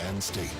and state.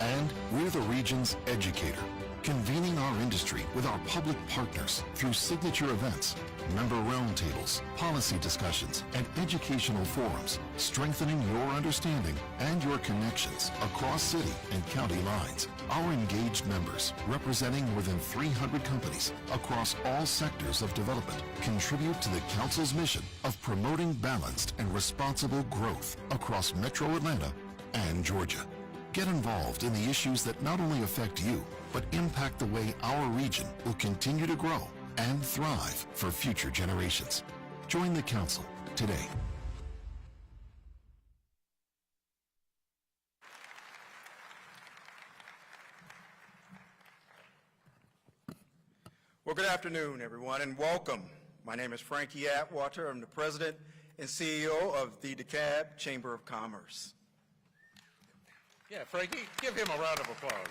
And we're the region's educator, convening our industry with our public partners through signature events, member roundtables, policy discussions, and educational forums, strengthening your understanding and your connections across city and county lines. Our engaged members, representing more than 300 companies across all sectors of development, contribute to the Council's mission of promoting balanced and responsible growth across Metro Atlanta and Georgia. Get involved in the issues that not only affect you, but impact the way our region will continue to grow and thrive for future generations. Join the Council today. Well, good afternoon, everyone, and welcome. My name is Frankie Atwater. I'm the President and CEO of the DeKalb Chamber of Commerce. Yeah, Frankie, give him a round of applause.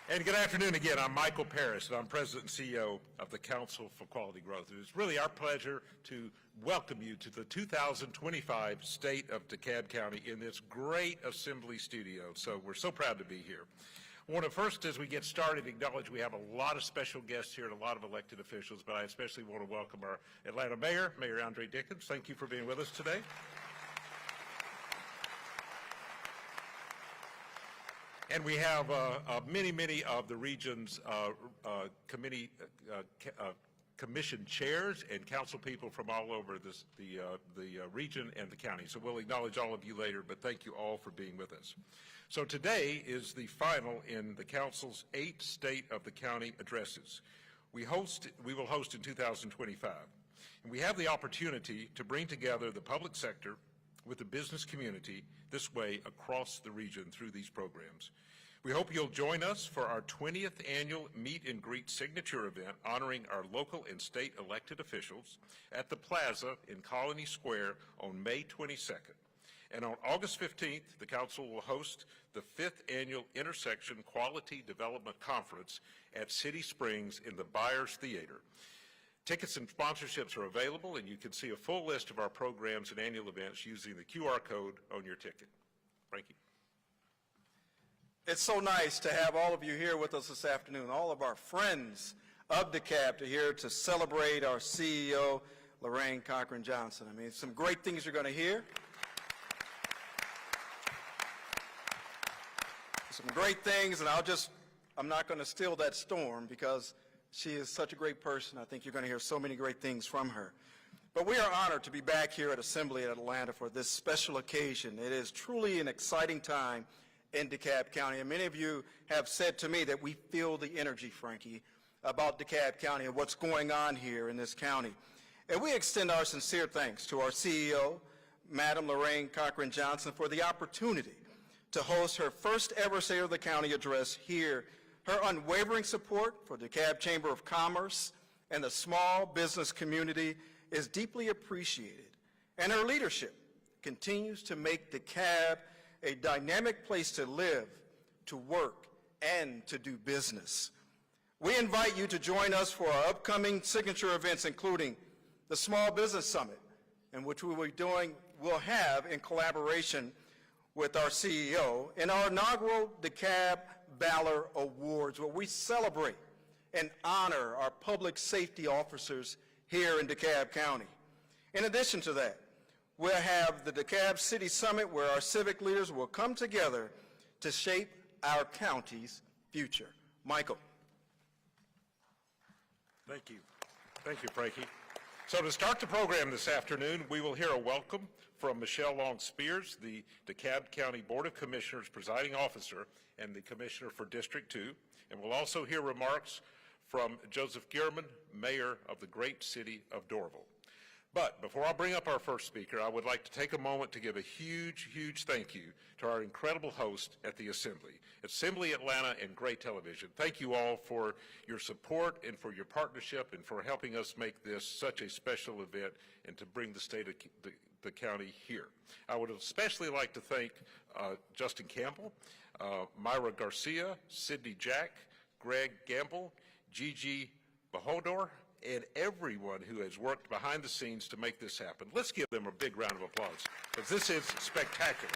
And good afternoon again. I'm Michael Parris, and I'm President and CEO of the Council for Quality Growth. It's really our pleasure to welcome you to the 2025 State of DeKalb County in this great assembly studio. So we're so proud to be here. I want to first, as we get started, acknowledge we have a lot of special guests here and a lot of elected officials, but I especially want to welcome our Atlanta Mayor, Mayor Andre Dickens. Thank you for being with us today. And we have many of the region's commission chairs and council people from all over the region and the county. So we'll acknowledge all of you later, but thank you all for being with us. So today is the final in the council's 8 State of the County addresses. We will host in 2025. And we have the opportunity to bring together the public sector with the business community this way across the region through these programs. We hope you'll join us for our 20th annual Meet and Greet signature event honoring our local and state elected officials at the Plaza in Colony Square on May 22nd. And on August 15th, the Council will host the 5th annual Intersection Quality Development Conference at City Springs in the Byers Theater. Tickets and sponsorships are available, and you can see a full list of our programs and annual events using the QR code on your ticket. Frankie. It's so nice to have all of you here with us this afternoon, all of our friends of DeKalb here to celebrate our CEO, Lorraine Cochran-Johnson. I mean, some great things you're going to hear. Some great things, and I'm not going to steal that storm because she is such a great person. I think you're going to hear so many great things from her. But we are honored to be back here at Assembly at Atlanta for this special occasion. It is truly an exciting time in DeKalb County, and many of you have said to me that we feel the energy, Frankie, about DeKalb County and what's going on here in this county. And we extend our sincere thanks to our CEO, Madam Lorraine Cochran-Johnson, for the opportunity to host her first ever State of the County address here. Her unwavering support for DeKalb Chamber of Commerce and the small business community is deeply appreciated, and her leadership continues to make DeKalb a dynamic place to live, to work, and to do business. We invite you to join us for our upcoming signature events, including the Small Business Summit, in which we'll have in collaboration with our CEO, and our inaugural DeKalb Valor Awards, where we celebrate and honor our public safety officers here in DeKalb County. In addition to that, we'll have the DeKalb City Summit, where our civic leaders will come together to shape our county's future. Michael. Thank you. Thank you, Frankie. So to start the program this afternoon, we will hear a welcome from Michelle Long-Spears, the DeKalb County Board of Commissioners presiding officer and the Commissioner for District 2. And we'll also hear remarks from Joseph Gehrman, Mayor of the great city of Doraville. But before I bring up our first speaker, I would like to take a moment to give a huge thank you to our incredible host at the Assembly Atlanta and Gray Television. Thank you all for your support and for your partnership and for helping us make this such a special event and to bring the state of the county here. I would especially like to thank Justin Campbell, Myra Garcia, Sidney Jack, Greg Gamble, Gigi Bahodor, and everyone who has worked behind the scenes to make this happen. Let's give them a big round of applause, because this is spectacular.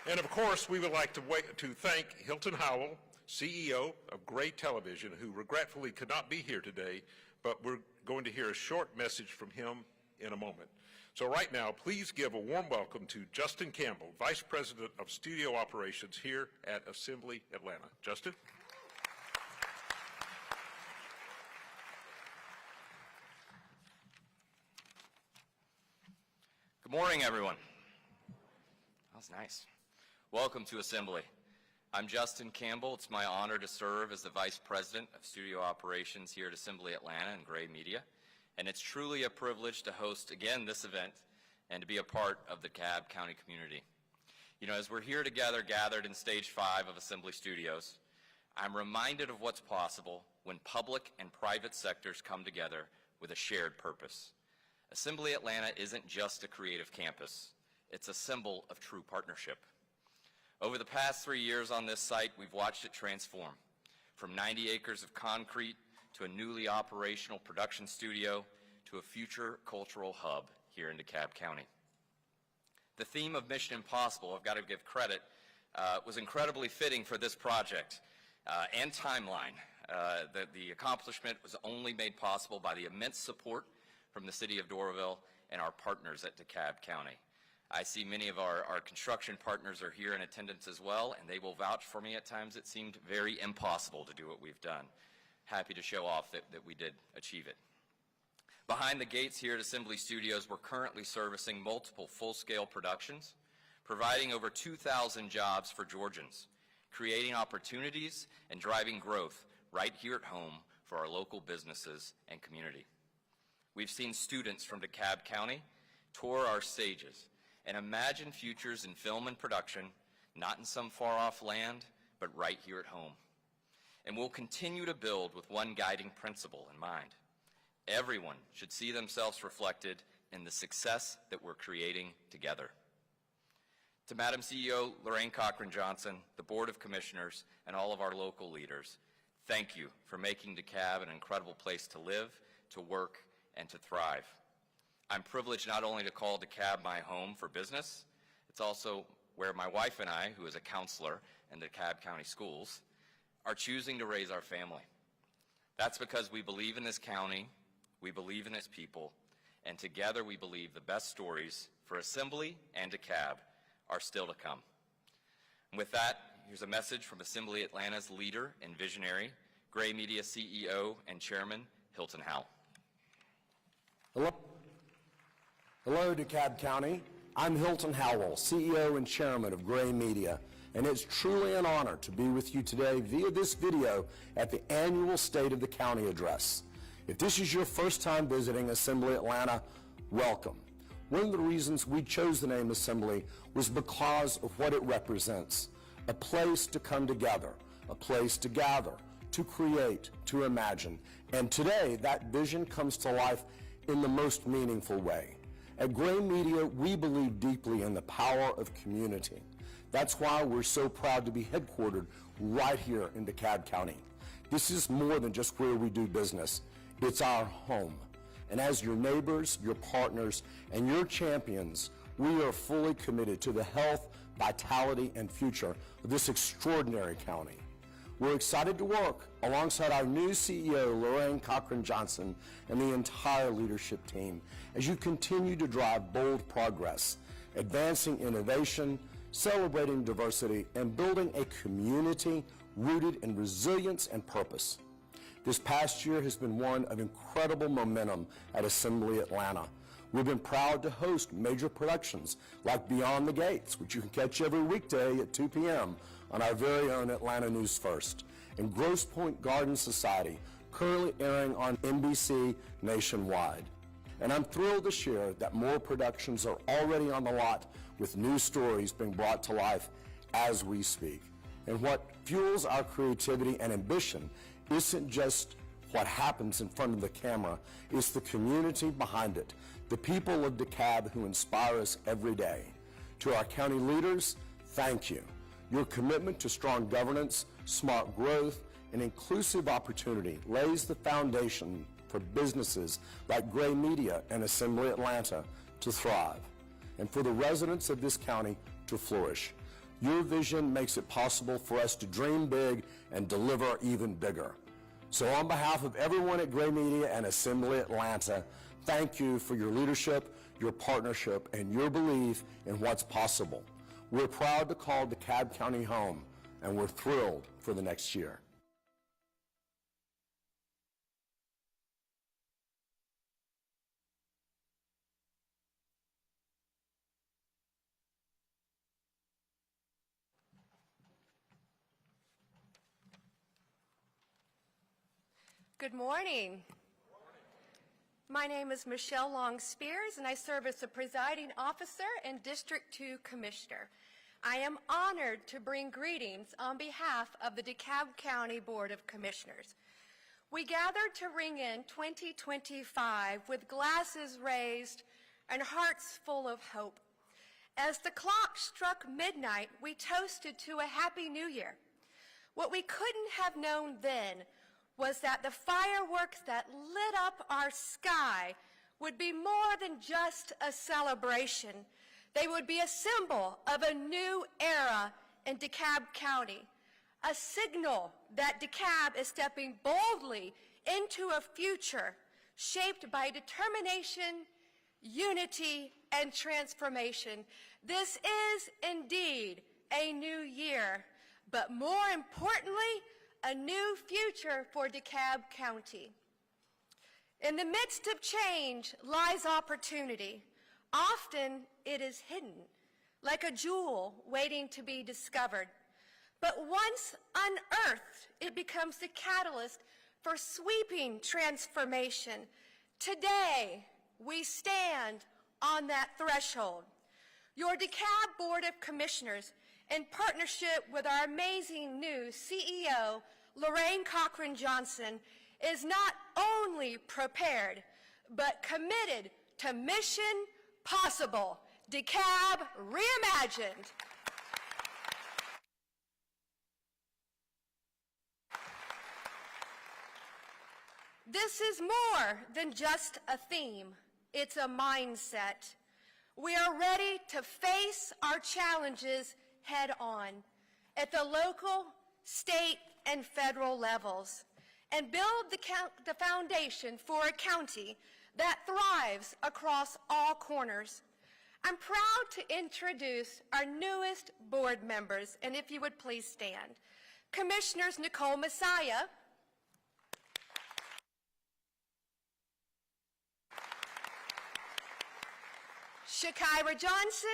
And of course, we would like to thank Hilton Howell, CEO of Gray Television, who regretfully could not be here today, but we're going to hear a short message from him in a moment. So right now, please give a warm welcome to Justin Campbell, Vice President of Studio Operations here at Assembly Atlanta. Justin? Good morning, everyone. That was nice. Welcome to Assembly. I'm Justin Campbell. It's my honor to serve as the Vice President of Studio Operations here at Assembly Atlanta and Gray Media. And it's truly a privilege to host again this event and to be a part of the DeKalb County community. You know, as we're here together, gathered in Stage 5 of Assembly Studios, I'm reminded of what's possible when public and private sectors come together with a shared purpose. Assembly Atlanta isn't just a creative campus. It's a symbol of true partnership. Over the past 3 years on this site, we've watched it transform from 90 acres of concrete to a newly operational production studio to a future cultural hub here in DeKalb County. The theme of Mission Impossible, I've got to give credit, was incredibly fitting for this project and timeline. The accomplishment was only made possible by the immense support from the city of Doraville and our partners at DeKalb County. I see many of our construction partners are here in attendance as well, and they will vouch for me. At times it seemed very impossible to do what we've done. Happy to show off that we did achieve it. Behind the gates here at Assembly Studios, we're currently servicing multiple full-scale productions, providing over 2,000 jobs for Georgians, creating opportunities and driving growth right here at home for our local businesses and community. We've seen students from DeKalb County tour our stages and imagine futures in film and production, not in some far-off land, but right here at home. And we'll continue to build with one guiding principle in mind. Everyone should see themselves reflected in the success that we're creating together. To Madam CEO Lorraine Cochran-Johnson, the Board of Commissioners, and all of our local leaders, thank you for making DeKalb an incredible place to live, to work, and to thrive. I'm privileged not only to call DeKalb my home for business, it's also where my wife and I, who is a counselor in the DeKalb County Schools, are choosing to raise our family. That's because we believe in this county, we believe in its people, and together we believe the best stories for Assembly and DeKalb are still to come. And with that, here's a message from Assembly Atlanta's leader and visionary, Gray Media CEO and Chairman, Hilton Howell. Hello, DeKalb County. I'm Hilton Howell, CEO and Chairman of Gray Media, and it's truly an honor to be with you today via this video at the annual State of the County address. If this is your first time visiting Assembly Atlanta, welcome. One of the reasons we chose the name Assembly was because of what it represents: a place to come together, a place to gather, to create, to imagine. And today, that vision comes to life in the most meaningful way. At Gray Media, we believe deeply in the power of community. That's why we're so proud to be headquartered right here in DeKalb County. This is more than just where we do business. It's our home. And as your neighbors, your partners, and your champions, we are fully committed to the health, vitality, and future of this extraordinary county. We're excited to work alongside our new CEO, Lorraine Cochran-Johnson, and the entire leadership team as you continue to drive bold progress, advancing innovation, celebrating diversity, and building a community rooted in resilience and purpose. This past year has been one of incredible momentum at Assembly Atlanta. We've been proud to host major productions like Beyond the Gates, which you can catch every weekday at 2 p.m. on our very own Atlanta News First, and Grosse Pointe Garden Society, currently airing on NBC nationwide. And I'm thrilled to share that more productions are already on the lot with new stories being brought to life as we speak. And what fuels our creativity and ambition isn't just what happens in front of the camera, it's the community behind it, the people of DeKalb who inspire us every day. To our county leaders, thank you. Your commitment to strong governance, smart growth, and inclusive opportunity lays the foundation for businesses like Gray Media and Assembly Atlanta to thrive, and for the residents of this county to flourish. Your vision makes it possible for us to dream big and deliver even bigger. So on behalf of everyone at Gray Media and Assembly Atlanta, thank you for your leadership, your partnership, and your belief in what's possible. We're proud to call DeKalb County home, and we're thrilled for the next year. Good morning. My name is Michelle Long Spears, and I serve as the presiding officer and District 2 Commissioner. I am honored to bring greetings on behalf of the DeKalb County Board of Commissioners. We gathered to ring in 2025 with glasses raised and hearts full of hope. As the clock struck midnight, we toasted to a Happy New Year. What we couldn't have known then was that the fireworks that lit up our sky would be more than just a celebration. They would be a symbol of a new era in DeKalb County, a signal that DeKalb is stepping boldly into a future shaped by determination, unity, and transformation. This is indeed a new year, but more importantly, a new future for DeKalb County. In the midst of change lies opportunity. Often it is hidden, like a jewel waiting to be discovered. But once unearthed, it becomes the catalyst for sweeping transformation. Today, we stand on that threshold. Your DeKalb Board of Commissioners, in partnership with our amazing new CEO, Lorraine Cochran-Johnson, is not only prepared, but committed to Mission Possible, DeKalb Reimagined. This is more than just a theme. It's a mindset. We are ready to face our challenges head on at the local, state, and federal levels and build the foundation for a county that thrives across all corners. I'm proud to introduce our newest board members, and if you would please stand. Commissioners Nicole Messiah, Shakira Johnson,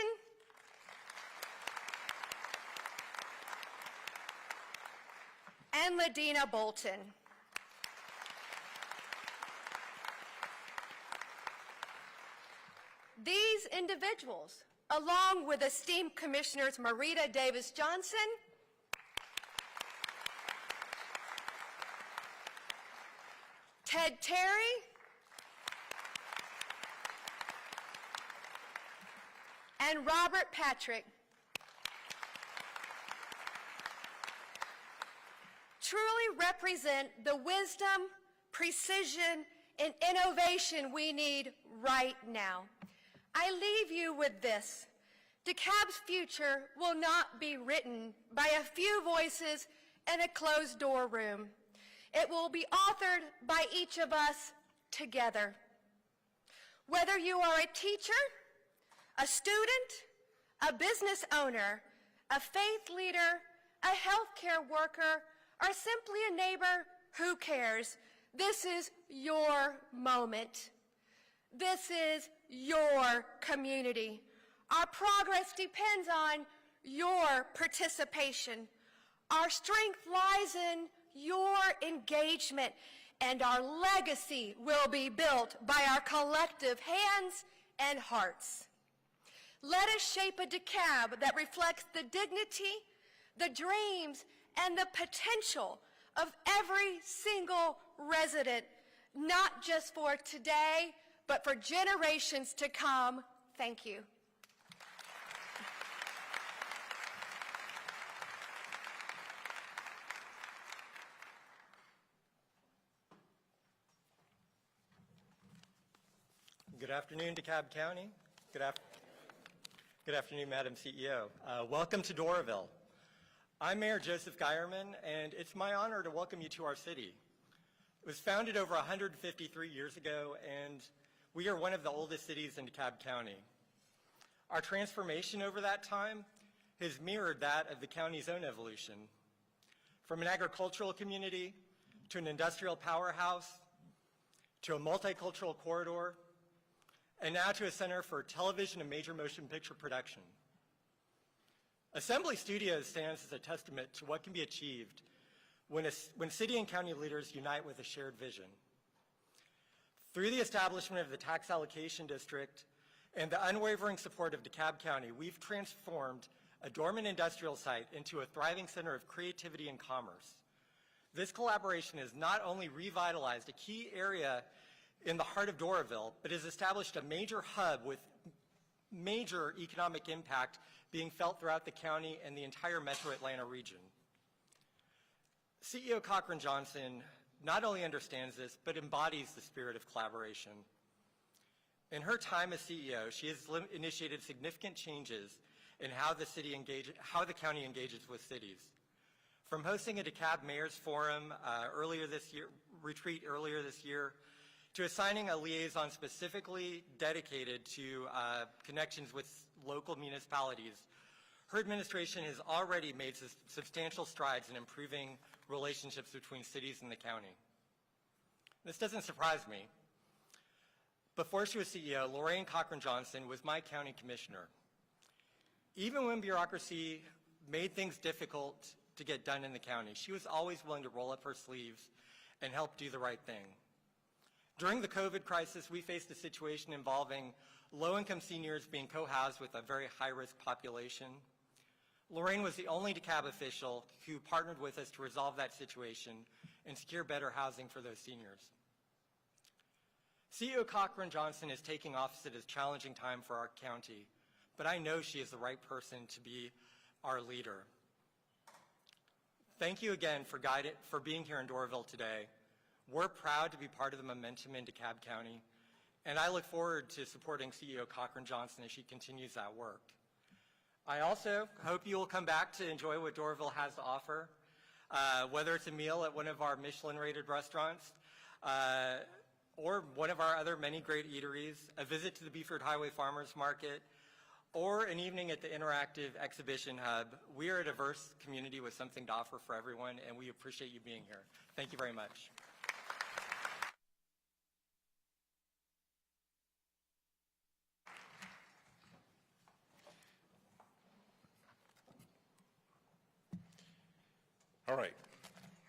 and Ladina Bolton. These individuals, along with esteemed Commissioners Marita Davis Johnson, Ted Terry, and Robert Patrick, truly represent the wisdom, precision, and innovation we need right now. I leave you with this. DeKalb's future will not be written by a few voices in a closed-door room. It will be authored by each of us together. Whether you are a teacher, a student, a business owner, a faith leader, a healthcare worker, or simply a neighbor who cares, this is your moment. This is your community. Our progress depends on your participation. Our strength lies in your engagement, and our legacy will be built by our collective hands and hearts. Let us shape a DeKalb that reflects the dignity, the dreams, and the potential of every single resident, not just for today, but for generations to come. Thank you. Good afternoon, DeKalb County. Good Good afternoon, Madam CEO. Welcome to Doraville. I'm Mayor Joseph Geierman, and it's my honor to welcome you to our city. It was founded over 153 years ago, and we are one of the oldest cities in DeKalb County. Our transformation over that time has mirrored that of the county's own evolution. From an agricultural community to an industrial powerhouse to a multicultural corridor, and now to a center for television and major motion picture production. Assembly Studios stands as a testament to what can be achieved when city and county leaders unite with a shared vision. Through the establishment of the tax allocation district and the unwavering support of DeKalb County, we've transformed a dormant industrial site into a thriving center of creativity and commerce. This collaboration has not only revitalized a key area in the heart of Doraville, but has established a major hub with major economic impact being felt throughout the county and the entire metro Atlanta region. CEO Cochran-Johnson not only understands this, but embodies the spirit of collaboration. In her time as CEO, she has initiated significant changes in how the county engages with cities. From hosting a DeKalb Mayor's Forum retreat earlier this year, to assigning a liaison specifically dedicated to connections with local municipalities, her administration has already made substantial strides in improving relationships between cities and the county. This doesn't surprise me. Before she was CEO, Lorraine Cochran-Johnson was my county commissioner. Even when bureaucracy made things difficult to get done in the county, she was always willing to roll up her sleeves and help do the right thing. During the COVID crisis, we faced a situation involving low-income seniors being co-housed with a very high-risk population. Lorraine was the only DeKalb official who partnered with us to resolve that situation and secure better housing for those seniors. CEO Cochran-Johnson is taking office at a challenging time for our county, but I know she is the right person to be our leader. Thank you again for being here in Doraville today. We're proud to be part of the momentum in DeKalb County, and I look forward to supporting CEO Cochran-Johnson as she continues that work. I also hope you will come back to enjoy what Doraville has to offer, whether it's a meal at one of our Michelin-rated restaurants, or one of our other many great eateries, a visit to the Beeford Highway Farmers Market, or an evening at the Interactive Exhibition Hub. We are a diverse community with something to offer for everyone, and we appreciate you being here. Thank you very much. All right.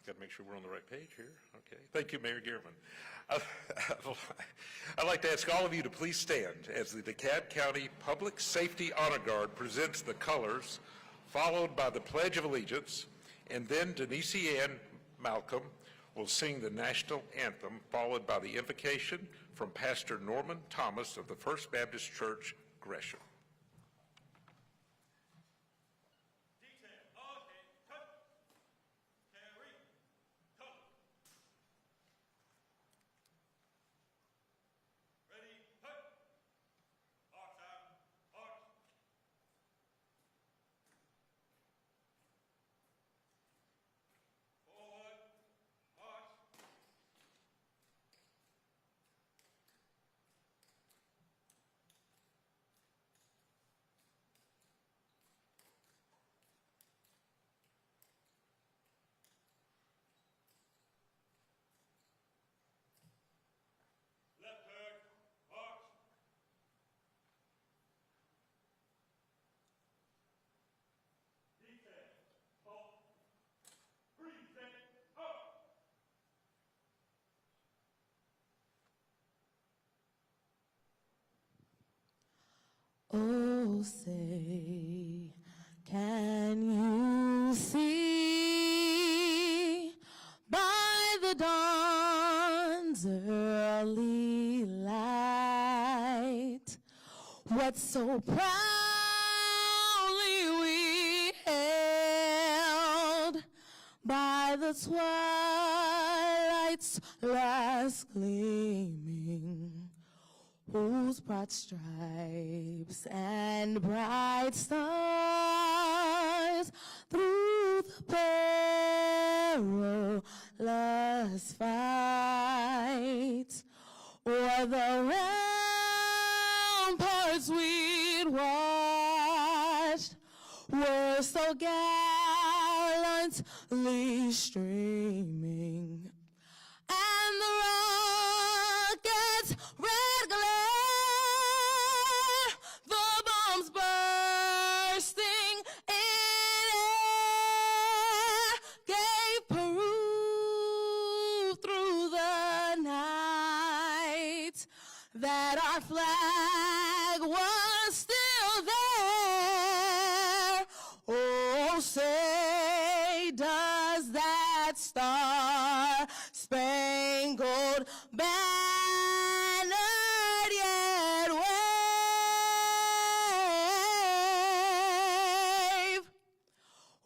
Got to make sure we're on the right page here. Okay. Thank you, Mayor Geierman. I'd like to ask all of you to please stand as the DeKalb County Public Safety Honor Guard presents the colors, followed by the Pledge of Allegiance, and then Denise Ann Malcolm will sing the national anthem, followed by the invocation from Pastor Norman Thomas of the First Baptist Church, Gresham. Oh, say, can you see by the dawn's early light what so proudly we held by the twilight's last gleaming? whose broad stripes and bright stars through the perilous fight, o'er the ramparts we'd watched were so gallantly streaming, and the rockets' red glare, the bombs bursting in air, gave proof through the night that our flag was still there. Oh, say does that star-spangled banner yet wave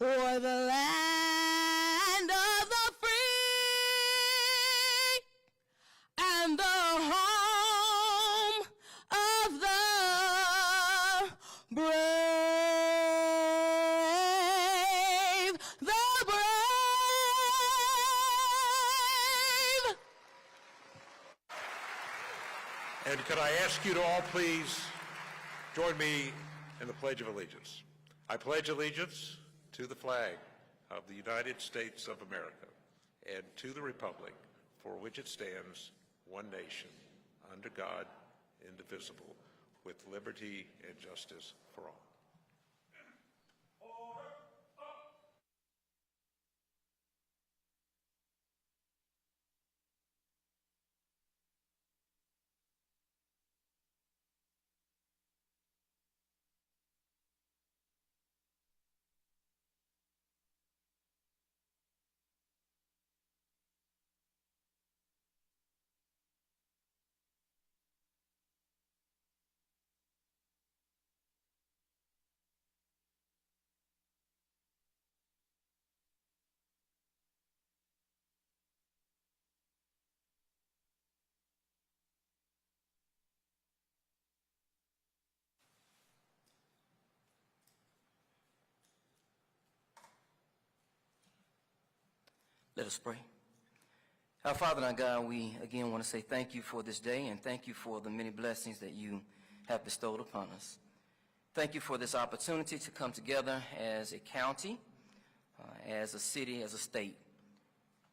o'er the land of the free and the home of the brave, the brave. And could I ask you to all please join me in the Pledge of Allegiance. I pledge allegiance to the flag of the United States of America and to the republic for which it stands, one nation, under God, indivisible, with liberty and justice for all. Let us pray. Our Father and our God, we again want to say thank you for this day and thank you for the many blessings that you have bestowed upon us. Thank you for this opportunity to come together as a county, as a city, as a state.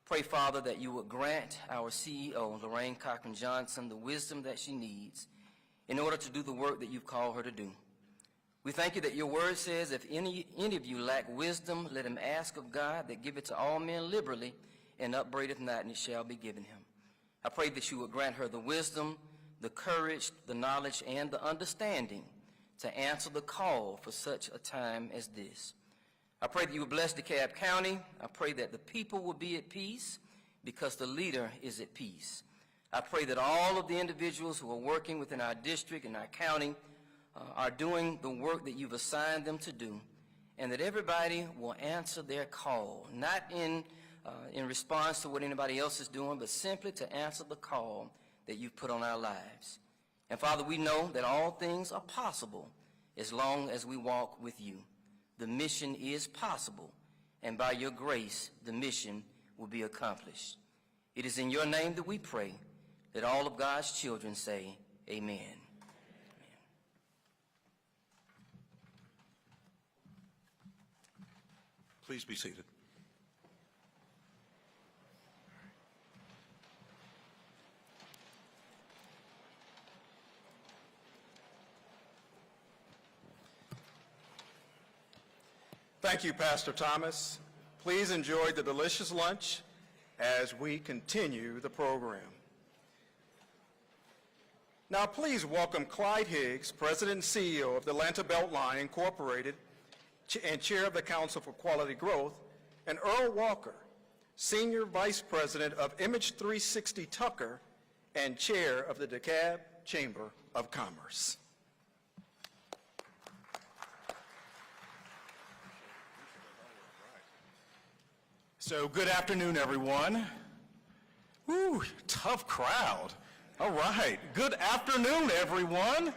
Pray, Father, that you would grant our CEO, Lorraine Cochran-Johnson, the wisdom that she needs in order to do the work that you've called her to do. We thank you that your word says, if any of you lack wisdom, let him ask of God that giveth to all men liberally and upbraideth not, and it shall be given him. I pray that you would grant her the wisdom, the courage, the knowledge, and the understanding to answer the call for such a time as this. I pray that you would bless DeKalb County. I pray that the people will be at peace because the leader is at peace. I pray that all of the individuals who are working within our district and our county are doing the work that you've assigned them to do, and that everybody will answer their call, not in response to what anybody else is doing, but simply to answer the call that you've put on our lives. And Father, we know that all things are possible as long as we walk with you. The mission is possible, and by your grace, the mission will be accomplished. It is in your name that we pray, that all of God's children say, amen. Please be seated. Thank you, Pastor Thomas. Please enjoy the delicious lunch as we continue the program. Now, please welcome Clyde Higgs, President and CEO of the Atlanta Beltline Incorporated, and Chair of the Council for Quality Growth, and Earl Walker, Senior Vice President of Image 360 Tucker and Chair of the DeKalb Chamber of Commerce. So good afternoon, everyone. Woo, tough crowd. All right. Good afternoon, everyone.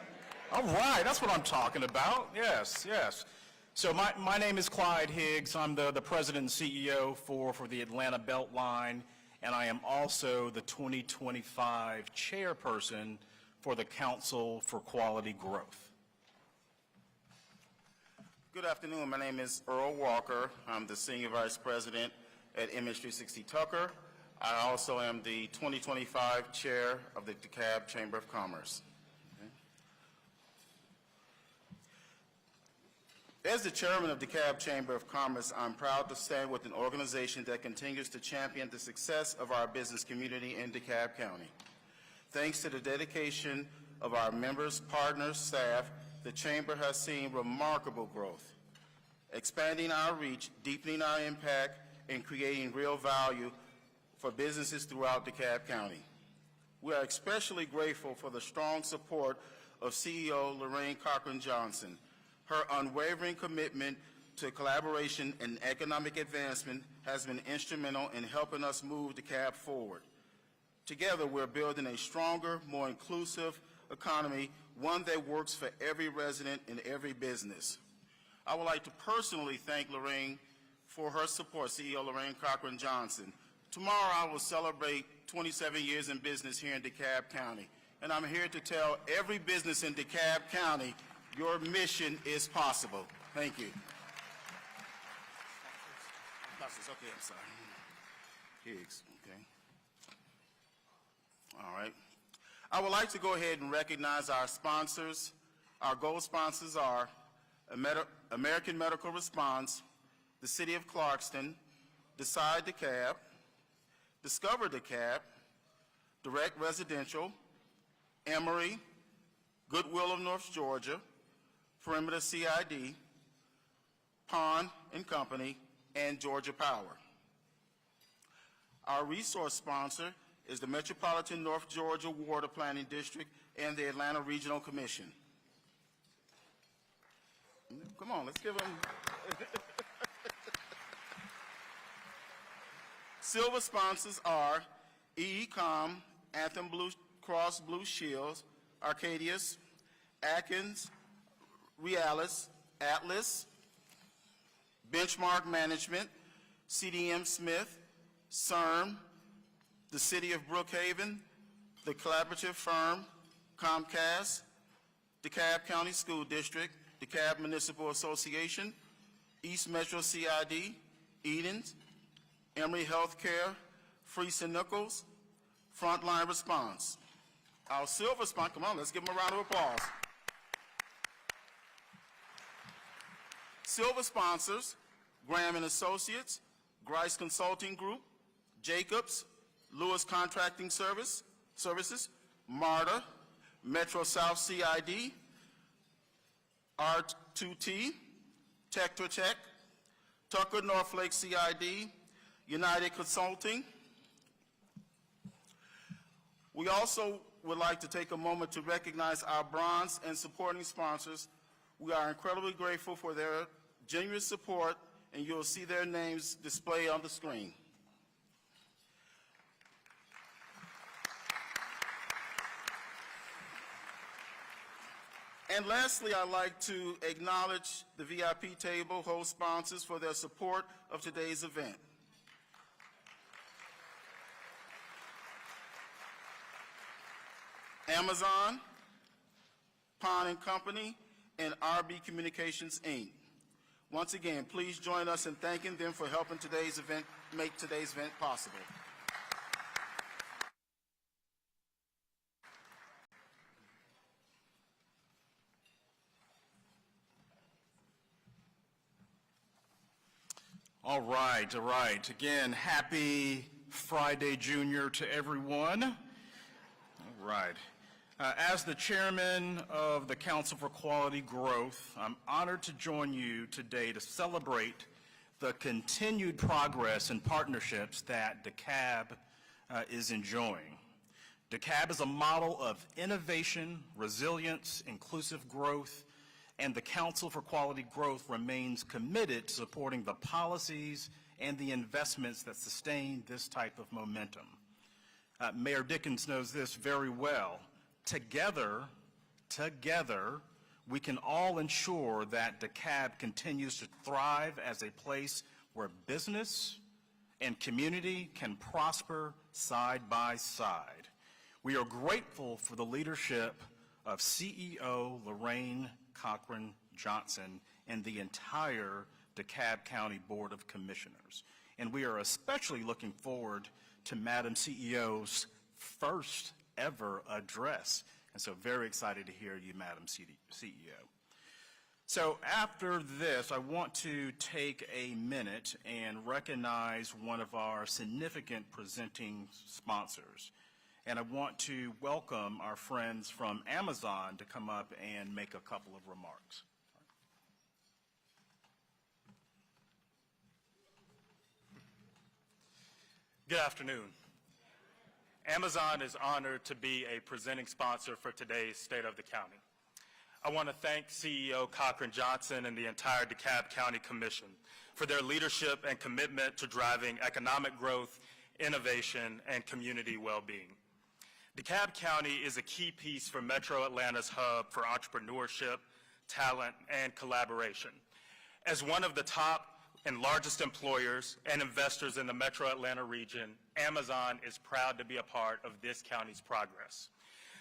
All right, that's what I'm talking about. Yes, yes. So my name is Clyde Higgs. I'm the president and CEO for the Atlanta Beltline, and I am also the 2025 chairperson for the Council for Quality Growth. Good afternoon. My name is Earl Walker. I'm the Senior Vice President at MH360 Tucker. I also am the 2025 Chair of the DeKalb Chamber of Commerce. As the Chairman of DeKalb Chamber of Commerce, I'm proud to stand with an organization that continues to champion the success of our business community in DeKalb County. Thanks to the dedication of our members, partners, staff, the Chamber has seen remarkable growth, expanding our reach, deepening our impact, and creating real value for businesses throughout DeKalb County. We are especially grateful for the strong support of CEO Lorraine Cochran-Johnson. Her unwavering commitment to collaboration and economic advancement has been instrumental in helping us move DeKalb forward. Together, we're building a stronger, more inclusive economy, one that works for every resident and every business. I would like to personally thank Lorraine for her support, CEO Lorraine Cochran-Johnson. Tomorrow, I will celebrate 27 years in business here in DeKalb County, and I'm here to tell every business in DeKalb County your mission is possible. Thank you. Okay, I'm sorry. Higgs, okay. All right. I would like to go ahead and recognize our sponsors. Our gold sponsors are American Medical Response, the City of Clarkston, Decide DeKalb, Discover DeKalb, Direct Residential, Emory, Goodwill of North Georgia, Perimeter CID, Pond and Company, and Georgia Power. Our resource sponsor is the Metropolitan North Georgia Water Planning District and the Atlanta Regional Commission. Come on, let's give them. Silver sponsors are EECOM, Anthem Blue Cross Blue Shields, Arcadius, Atkins, Realis, Atlas, Benchmark Management, CDM Smith, CERM, the City of Brookhaven, the Collaborative Firm, Comcast, DeKalb County School District, DeKalb Municipal Association, East Metro CID, Edens, Emory Healthcare, Freese & Nichols, Frontline Response. Our silver sponsor, come on, let's give them a round of applause. Silver sponsors, Graham & Associates, Grice Consulting Group, Jacobs, Lewis Contracting Services, MARTA, Metro South CID, R2T, Tetra Tech, Tucker Northlake CID, United Consulting. We also would like to take a moment to recognize our bronze and supporting sponsors. We are incredibly grateful for their generous support, and you'll see their names displayed on the screen. And lastly, I'd like to acknowledge the VIP table host sponsors for their support of today's event. Amazon, Pond and Company, and RB Communications, Inc. Once again, please join us in thanking them for helping make today's event possible. All right, all right. Again, happy Friday Junior to everyone. All right. As the chairman of the Council for Quality Growth, I'm honored to join you today to celebrate the continued progress and partnerships that DeKalb is enjoying. DeKalb is a model of innovation, resilience, inclusive growth, and the Council for Quality Growth remains committed to supporting the policies and the investments that sustain this type of momentum. Mayor Dickens knows this very well. Together, we can all ensure that DeKalb continues to thrive as a place where business and community can prosper side by side. We are grateful for the leadership of CEO Lorraine Cochran-Johnson and the entire DeKalb County Board of Commissioners. And we are especially looking forward to Madam CEO's first ever address. And so very excited to hear you, Madam CEO. So after this, I want to take a minute and recognize one of our significant presenting sponsors. And I want to welcome our friends from Amazon to come up and make a couple of remarks. Good afternoon. Amazon is honored to be a presenting sponsor for today's State of the County. I want to thank CEO Cochran-Johnson and the entire DeKalb County Commission for their leadership and commitment to driving economic growth, innovation, and community well-being. DeKalb County is a key piece for Metro Atlanta's hub for entrepreneurship, talent, and collaboration. As one of the top and largest employers and investors in the Metro Atlanta region, Amazon is proud to be a part of this county's progress.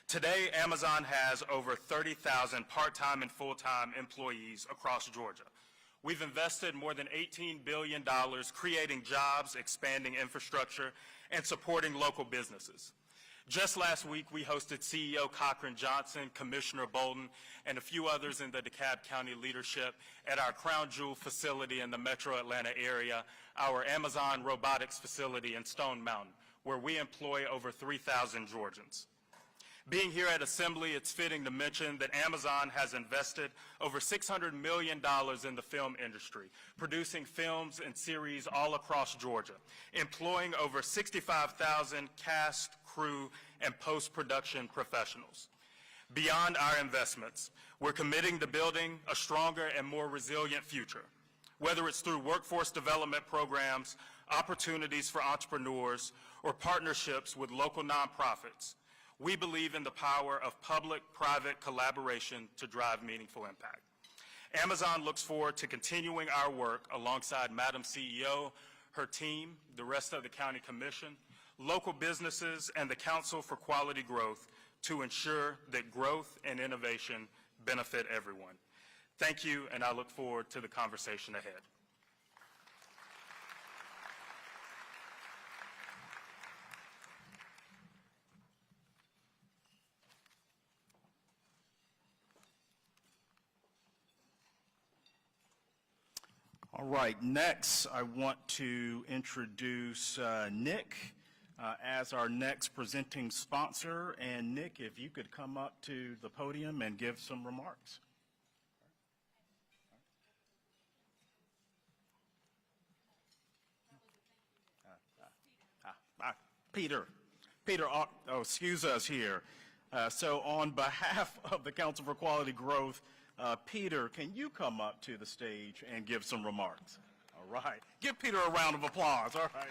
Today, Amazon has over 30,000 part-time and full-time employees across Georgia. We've invested more than $18 billion creating jobs, expanding infrastructure, and supporting local businesses. Just last week, we hosted CEO Cochran-Johnson, Commissioner Bolden, and a few others in the DeKalb County leadership at our Crown Jewel facility in the Metro Atlanta area, our Amazon robotics facility in Stone Mountain, where we employ over 3,000 Georgians. Being here at Assembly, it's fitting to mention that Amazon has invested over $600 million in the film industry, producing films and series all across Georgia, employing over 65,000 cast, crew, and post-production professionals. Beyond our investments, we're committing to building a stronger and more resilient future, whether it's through workforce development programs, opportunities for entrepreneurs, or partnerships with local nonprofits. We believe in the power of public-private collaboration to drive meaningful impact. Amazon looks forward to continuing our work alongside Madam CEO, her team, the rest of the County Commission, local businesses, and the Council for Quality Growth to ensure that growth and innovation benefit everyone. Thank you, and I look forward to the conversation ahead. All right, next I want to introduce Nick as our next presenting sponsor. And Nick, if you could come up to the podium and give some remarks. Peter, excuse us here. So on behalf of the Council for Quality Growth, Peter, can you come up to the stage and give some remarks? All right. Give Peter a round of applause. All right.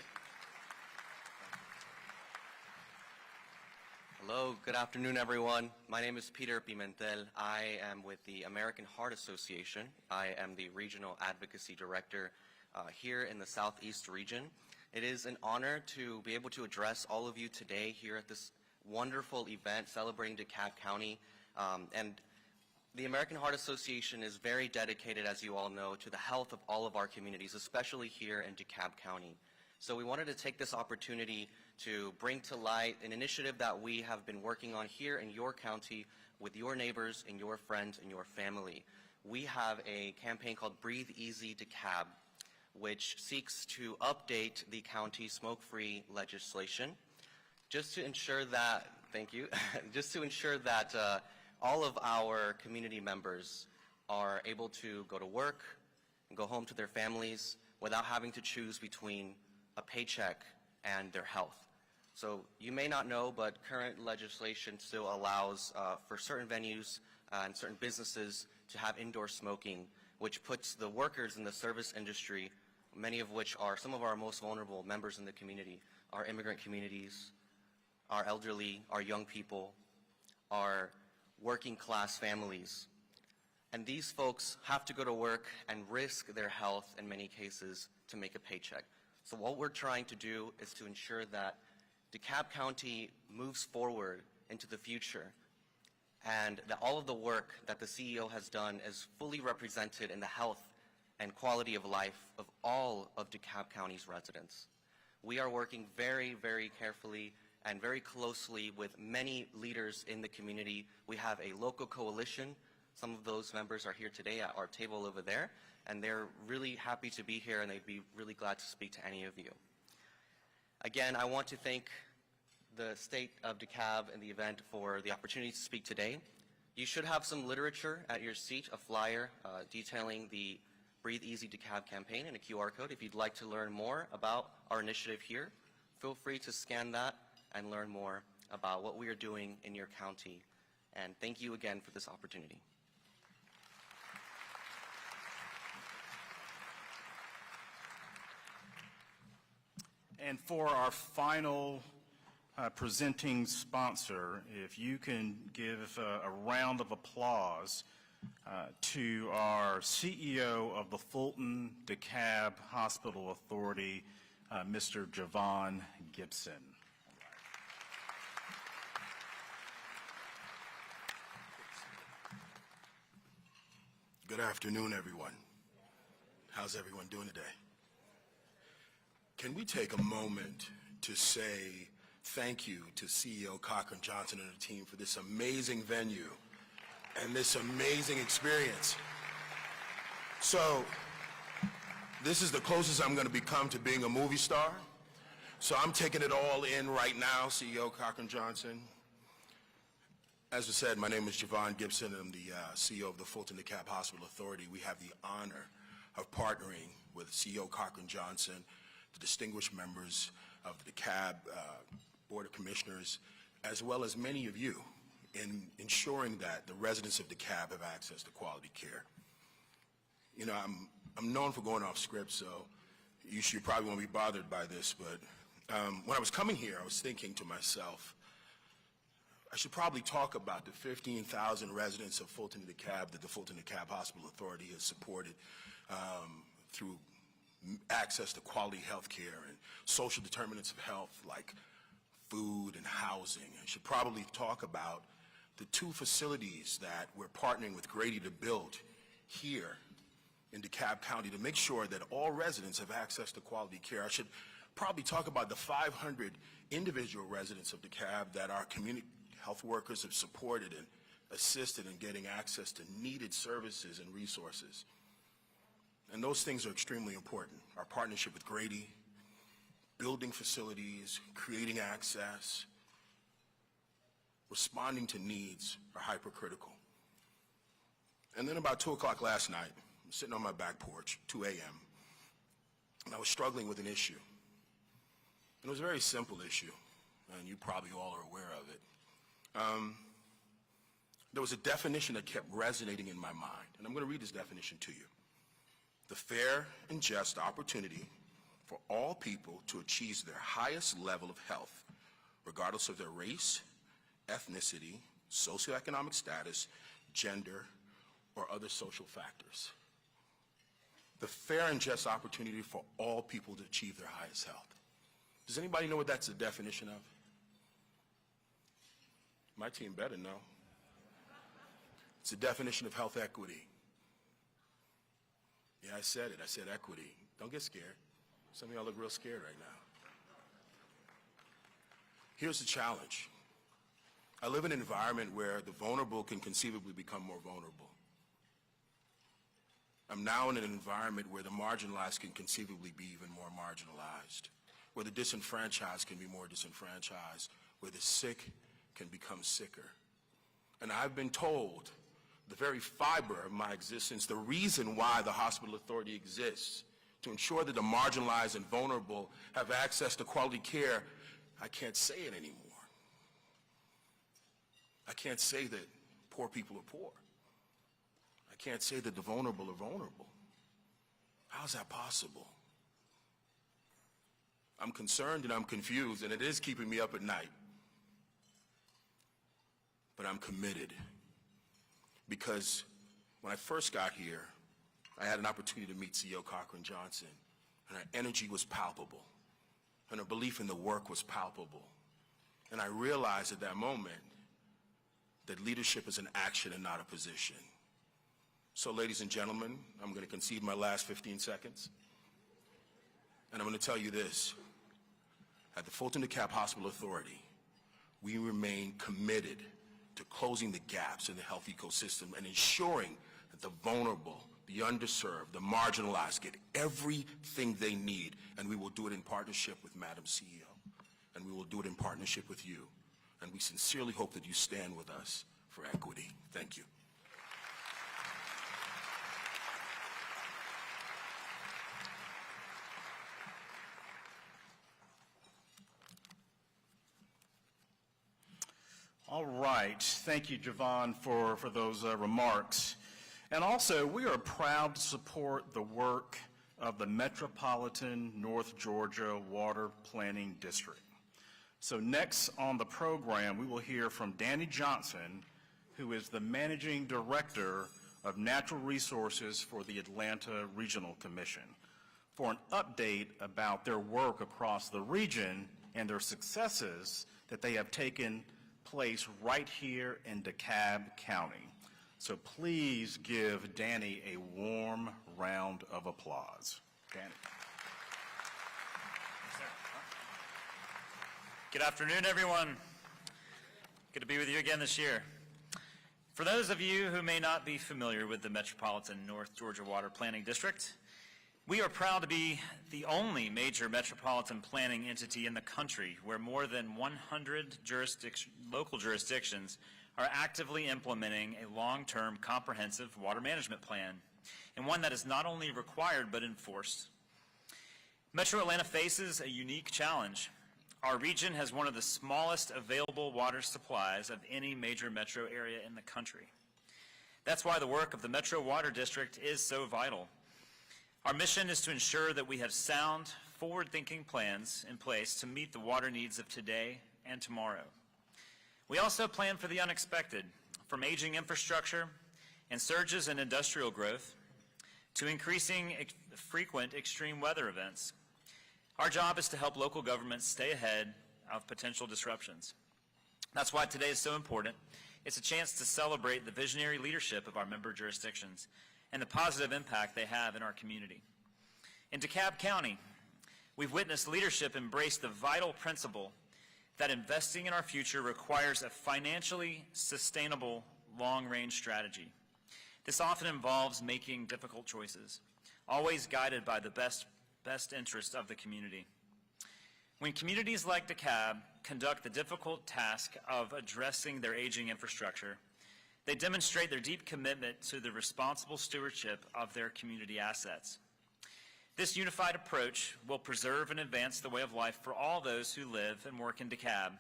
Hello, good afternoon, everyone. My name is Peter Pimentel. I am with the American Heart Association. I am the Regional Advocacy Director here in the Southeast region. It is an honor to be able to address all of you today here at this wonderful event celebrating DeKalb County. And the American Heart Association is very dedicated, as you all know, to the health of all of our communities, especially here in DeKalb County. So we wanted to take this opportunity to bring to light an initiative that we have been working on here in your county with your neighbors and your friends and your family. We have a campaign called Breathe Easy DeKalb, which seeks to update the county smoke-free legislation just to ensure that, thank you, just to ensure that all of our community members are able to go to work and go home to their families without having to choose between a paycheck and their health. So you may not know, but current legislation still allows for certain venues and certain businesses to have indoor smoking, which puts the workers in the service industry, many of which are some of our most vulnerable members in the community, our immigrant communities, our elderly, our young people, our working class families. And these folks have to go to work and risk their health in many cases to make a paycheck. So what we're trying to do is to ensure that DeKalb County moves forward into the future, and that all of the work that the CEO has done is fully represented in the health and quality of life of all of DeKalb County's residents. We are working very, very carefully and very closely with many leaders in the community. We have a local coalition. Some of those members are here today at our table over there, and they're really happy to be here, and they'd be really glad to speak to any of you. Again, I want to thank the state of DeKalb and the event for the opportunity to speak today. You should have some literature at your seat, a flyer detailing the Breathe Easy DeKalb campaign and a QR code. If you'd like to learn more about our initiative here, feel free to scan that and learn more about what we are doing in your county. And thank you again for this opportunity. And for our final presenting sponsor, if you can give a round of applause to our CEO of the Fulton DeKalb Hospital Authority, Mr. Javon Gibson. Good afternoon, everyone. How's everyone doing today? Can we take a moment to say thank you to CEO Cochran-Johnson and the team for this amazing venue and this amazing experience. So this is the closest I'm going to become to being a movie star. So I'm taking it all in right now, CEO Cochran-Johnson. As I said, my name is Javon Gibson. I'm the CEO of the Fulton DeKalb Hospital Authority. We have the honor of partnering with CEO Cochran-Johnson, the distinguished members of the DeKalb Board of Commissioners, as well as many of you, in ensuring that the residents of DeKalb have access to quality care. You know, I'm known for going off script, so you probably won't be bothered by this, but when I was coming here, I was thinking to myself, I should probably talk about the 15,000 residents of Fulton DeKalb that the Fulton DeKalb Hospital Authority has supported through access to quality health care and social determinants of health like food and housing. I should probably talk about the 2 facilities that we're partnering with Grady to build here in DeKalb County to make sure that all residents have access to quality care. I should probably talk about the 500 individual residents of DeKalb that our community health workers have supported and assisted in getting access to needed services and resources. And those things are extremely important. Our partnership with Grady, building facilities, creating access, responding to needs are hypercritical. And then about 2 o'clock last night, I'm sitting on my back porch, 2 a.m., and I was struggling with an issue. And it was a very simple issue, and you probably all are aware of it. There was a definition that kept resonating in my mind, and I'm going to read this definition to you. The fair and just opportunity for all people to achieve their highest level of health, regardless of their race, ethnicity, socioeconomic status, gender, or other social factors. The fair and just opportunity for all people to achieve their highest health. Does anybody know what that's the definition of? My team better know. It's the definition of health equity. Yeah, I said it. I said equity. Don't get scared. Some of y'all look real scared right now. Here's the challenge. I live in an environment where the vulnerable can conceivably become more vulnerable. I'm now in an environment where the marginalized can conceivably be even more marginalized, where the disenfranchised can be more disenfranchised, where the sick can become sicker. And I've been told the very fiber of my existence, the reason why the hospital authority exists, to ensure that the marginalized and vulnerable have access to quality care, I can't say it anymore. I can't say that poor people are poor. I can't say that the vulnerable are vulnerable. How is that possible? I'm concerned and I'm confused, and it is keeping me up at night. but I'm committed. Because when I first got here, I had an opportunity to meet CEO Cochran-Johnson, and her energy was palpable, and her belief in the work was palpable. And I realized at that moment that leadership is an action and not a position. So, ladies and gentlemen, I'm going to concede my last 15 seconds. And I'm going to tell you this. At the Fulton DeKalb Hospital Authority, we remain committed to closing the gaps in the health ecosystem and ensuring that the vulnerable, the underserved, the marginalized get everything they need. And we will do it in partnership with Madam CEO. And we will do it in partnership with you. And we sincerely hope that you stand with us for equity. Thank you. All right. Thank you, Javon, for those remarks. And also, we are proud to support the work of the Metropolitan North Georgia Water Planning District. So next on the program, we will hear from Danny Johnson, who is the Managing Director of Natural Resources for the Atlanta Regional Commission, for an update about their work across the region and their successes that they have taken place right here in DeKalb County. So please give Danny a warm round of applause. Danny. Good afternoon, everyone. Good to be with you again this year. For those of you who may not be familiar with the Metropolitan North Georgia Water Planning District, we are proud to be the only major metropolitan planning entity in the country where more than 100 local jurisdictions are actively implementing a long-term comprehensive water management plan, and one that is not only required but enforced. Metro Atlanta faces a unique challenge. Our region has one of the smallest available water supplies of any major metro area in the country. That's why the work of the Metro Water District is so vital. Our mission is to ensure that we have sound, forward-thinking plans in place to meet the water needs of today and tomorrow. We also plan for the unexpected, from aging infrastructure and surges in industrial growth to increasing frequent extreme weather events. Our job is to help local governments stay ahead of potential disruptions. That's why today is so important. It's a chance to celebrate the visionary leadership of our member jurisdictions and the positive impact they have in our community. In DeKalb County, we've witnessed leadership embrace the vital principle that investing in our future requires a financially sustainable long-range strategy. This often involves making difficult choices, always guided by the best interest of the community. When communities like DeKalb conduct the difficult task of addressing their aging infrastructure, they demonstrate their deep commitment to the responsible stewardship of their community assets. This unified approach will preserve and advance the way of life for all those who live and work in DeKalb,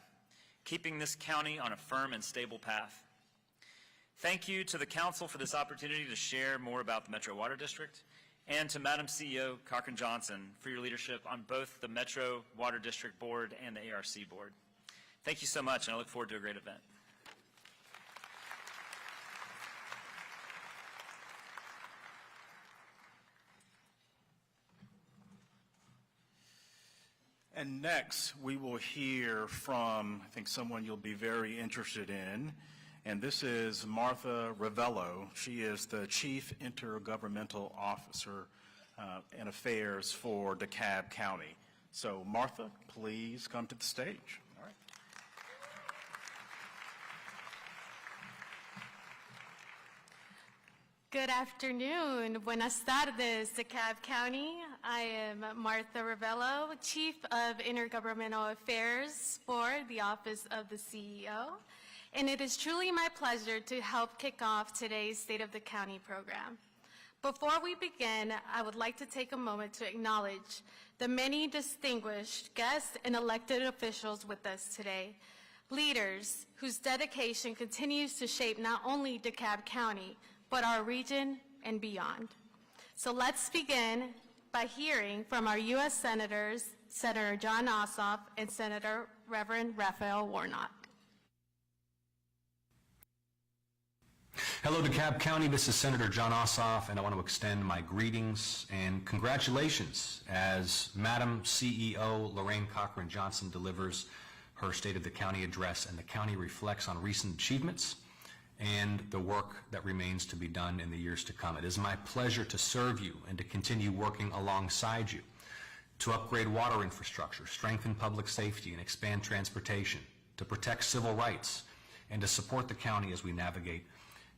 keeping this county on a firm and stable path. Thank you to the Council for this opportunity to share more about the Metro Water District, and to Madam CEO Cochran-Johnson for your leadership on both the Metro Water District Board and the ARC Board. Thank you so much, and I look forward to a great event. And next, we will hear from, I think, someone you'll be very interested in, and this is Martha Ravello. She is the Chief Intergovernmental Officer and Affairs for DeKalb County. So, Martha, please come to the stage. All right. Good afternoon. Buenas tardes, DeKalb County. I am Martha Ravello, Chief of Intergovernmental Affairs for the Office of the CEO, and it is truly my pleasure to help kick off today's State of the County program. Before we begin, I would like to take a moment to acknowledge the many distinguished guests and elected officials with us today, leaders whose dedication continues to shape not only DeKalb County, but our region and beyond. So let's begin by hearing from our U.S. Senators, Senator Jon Ossoff and Senator Reverend Raphael Warnock. Hello, DeKalb County. This is Senator John Ossoff, and I want to extend my greetings and congratulations as Madam CEO Lorraine Cochran-Johnson delivers her State of the County address, and the county reflects on recent achievements and the work that remains to be done in the years to come. It is my pleasure to serve you and to continue working alongside you to upgrade water infrastructure, strengthen public safety, and expand transportation, to protect civil rights, and to support the county as we navigate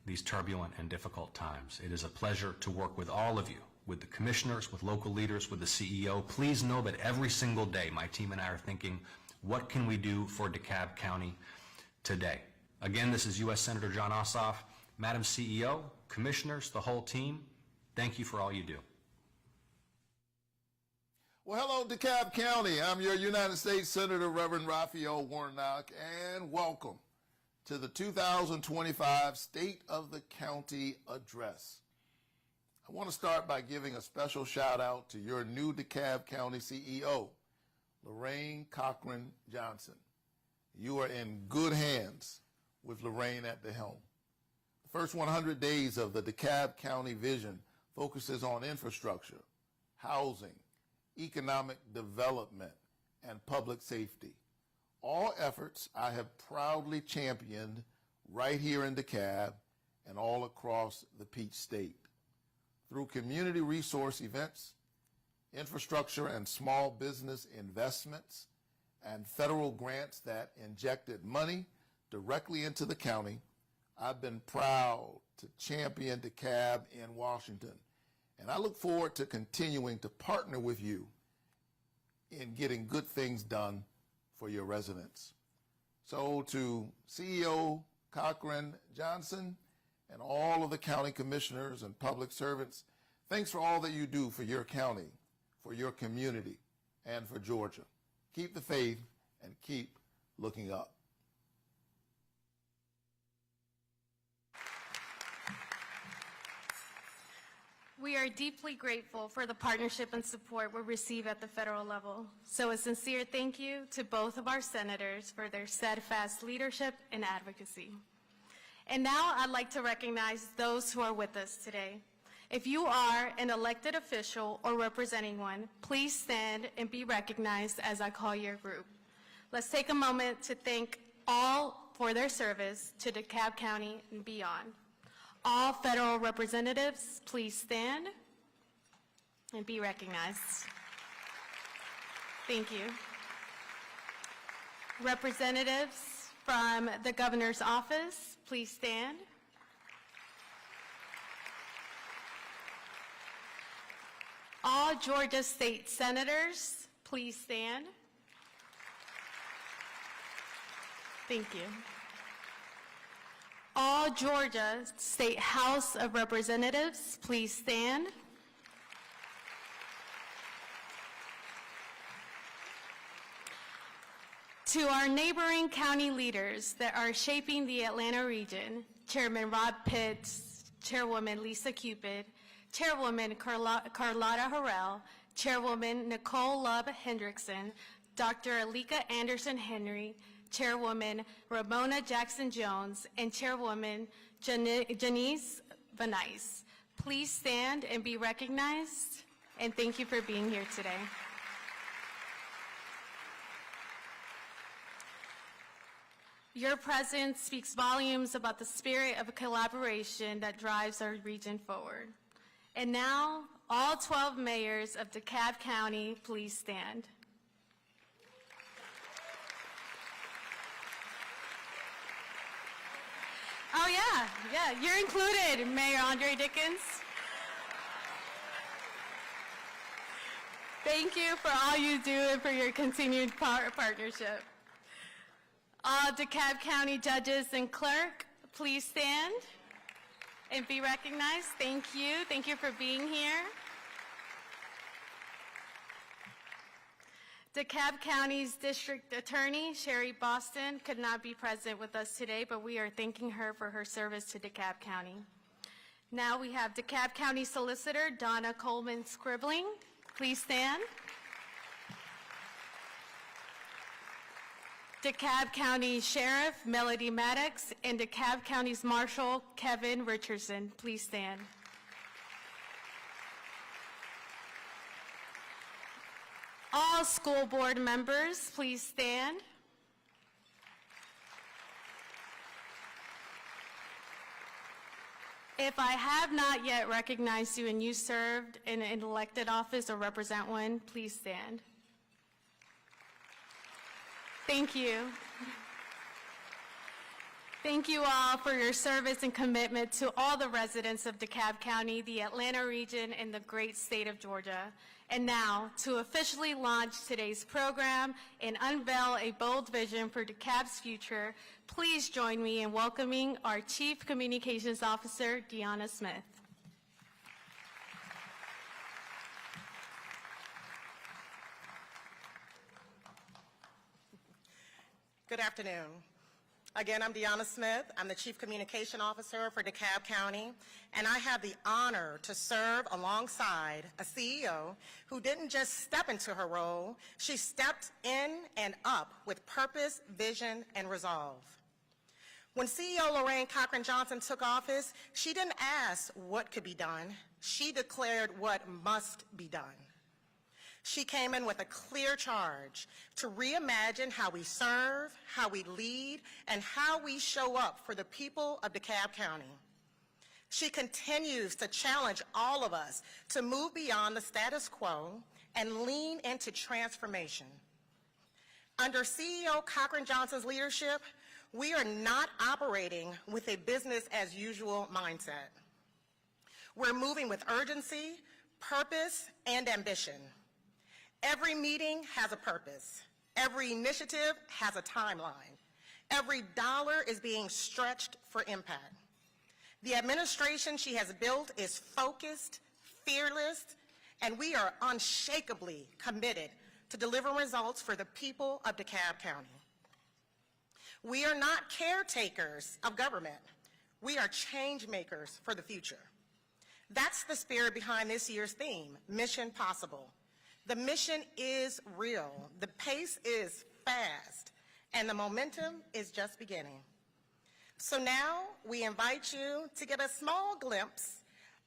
these turbulent and difficult times. It is a pleasure to work with all of you, with the commissioners, with local leaders, with the CEO. Please know that every single day my team and I are thinking, what can we do for DeKalb County today? Again, this is U.S. Senator John Ossoff. Madam CEO, commissioners, the whole team, thank you for all you do. Well, hello, DeKalb County. I'm your United States Senator, Reverend Raphael Warnock, and welcome to the 2025 State of the County Address. I want to start by giving a special shout out to your new DeKalb County CEO, Lorraine Cochran-Johnson. You are in good hands with Lorraine at the helm. The first 100 days of the DeKalb County vision focuses on infrastructure, housing, economic development, and public safety. All efforts I have proudly championed right here in DeKalb and all across the Peach State. Through community resource events, infrastructure and small business investments, and federal grants that injected money directly into the county, I've been proud to champion DeKalb in Washington, and I look forward to continuing to partner with you in getting good things done for your residents. So to CEO Cochran-Johnson and all of the county commissioners and public servants, thanks for all that you do for your county, for your community, and for Georgia. Keep the faith and keep looking up. We are deeply grateful for the partnership and support we receive at the federal level. So a sincere thank you to both of our senators for their steadfast leadership and advocacy. And now I'd like to recognize those who are with us today. If you are an elected official or representing one, please stand and be recognized as I call your group. Let's take a moment to thank all for their service to DeKalb County and beyond. All federal representatives, please stand and be recognized. Thank you. Representatives from the governor's office, please stand. All Georgia state senators, please stand. Thank you. All Georgia State House of Representatives, please stand. To our neighboring county leaders that are shaping the Atlanta region, Chairman Rob Pitts, Chairwoman Lisa Cupid, Chairwoman Carlotta Harrell, Chairwoman Nicole Love Hendrickson, Dr. Alika Anderson Henry, Chairwoman Ramona Jackson-Jones, and Chairwoman Janice Vanice. Please stand and be recognized, and thank you for being here today. Your presence speaks volumes about the spirit of collaboration that drives our region forward. And now, all 12 mayors of DeKalb County, please stand. Oh yeah, you're included, Mayor Andre Dickens. Thank you for all you do and for your continued partnership. All DeKalb County judges and clerk, please stand and be recognized. Thank you. Thank you for being here. DeKalb County's District Attorney, Sherry Boston, could not be present with us today, but we are thanking her for her service to DeKalb County. Now we have DeKalb County Solicitor Donna Coleman Scribbling. Please stand. DeKalb County Sheriff Melody Maddox, and DeKalb County's Marshal Kevin Richardson. Please stand. All school board members, please stand. If I have not yet recognized you and you served in an elected office or represent one, please stand. Thank you. Thank you all for your service and commitment to all the residents of DeKalb County, the Atlanta region, and the great state of Georgia. And now, to officially launch today's program and unveil a bold vision for DeKalb's future, please join me in welcoming our Chief Communications Officer, Deanna Smith. Good afternoon. Again, I'm Deanna Smith. I'm the Chief Communication Officer for DeKalb County, and I have the honor to serve alongside a CEO who didn't just step into her role, she stepped in and up with purpose, vision, and resolve. When CEO Lorraine Cochran-Johnson took office, she didn't ask what could be done. She declared what must be done. She came in with a clear charge to reimagine how we serve, how we lead, and how we show up for the people of DeKalb County. She continues to challenge all of us to move beyond the status quo and lean into transformation. Under CEO Cochran-Johnson's leadership, we are not operating with a business-as-usual mindset. We're moving with urgency, purpose, and ambition. Every meeting has a purpose. Every initiative has a timeline. Every dollar is being stretched for impact. The administration she has built is focused, fearless, and we are unshakably committed to delivering results for the people of DeKalb County. We are not caretakers of government. We are change makers for the future. That's the spirit behind this year's theme, Mission Possible. The mission is real, the pace is fast, and the momentum is just beginning. So now we invite you to get a small glimpse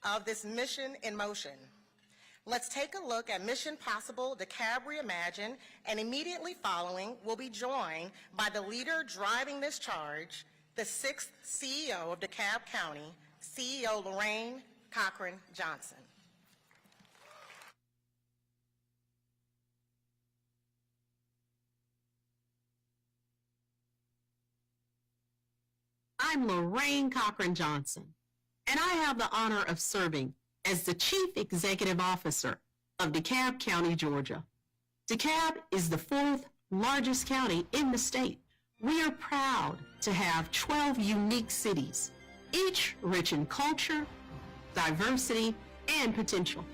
of this mission in motion. Let's take a look at Mission Possible DeKalb Reimagine, and immediately following, we'll be joined by the leader driving this charge, the 6th CEO of DeKalb County, CEO Lorraine Cochran-Johnson. I'm Lorraine Cochran-Johnson, and I have the honor of serving as the Chief Executive Officer of DeKalb County, Georgia. DeKalb is the 4th largest county in the state. We are proud to have 12 unique cities, each rich in culture, diversity, and potential.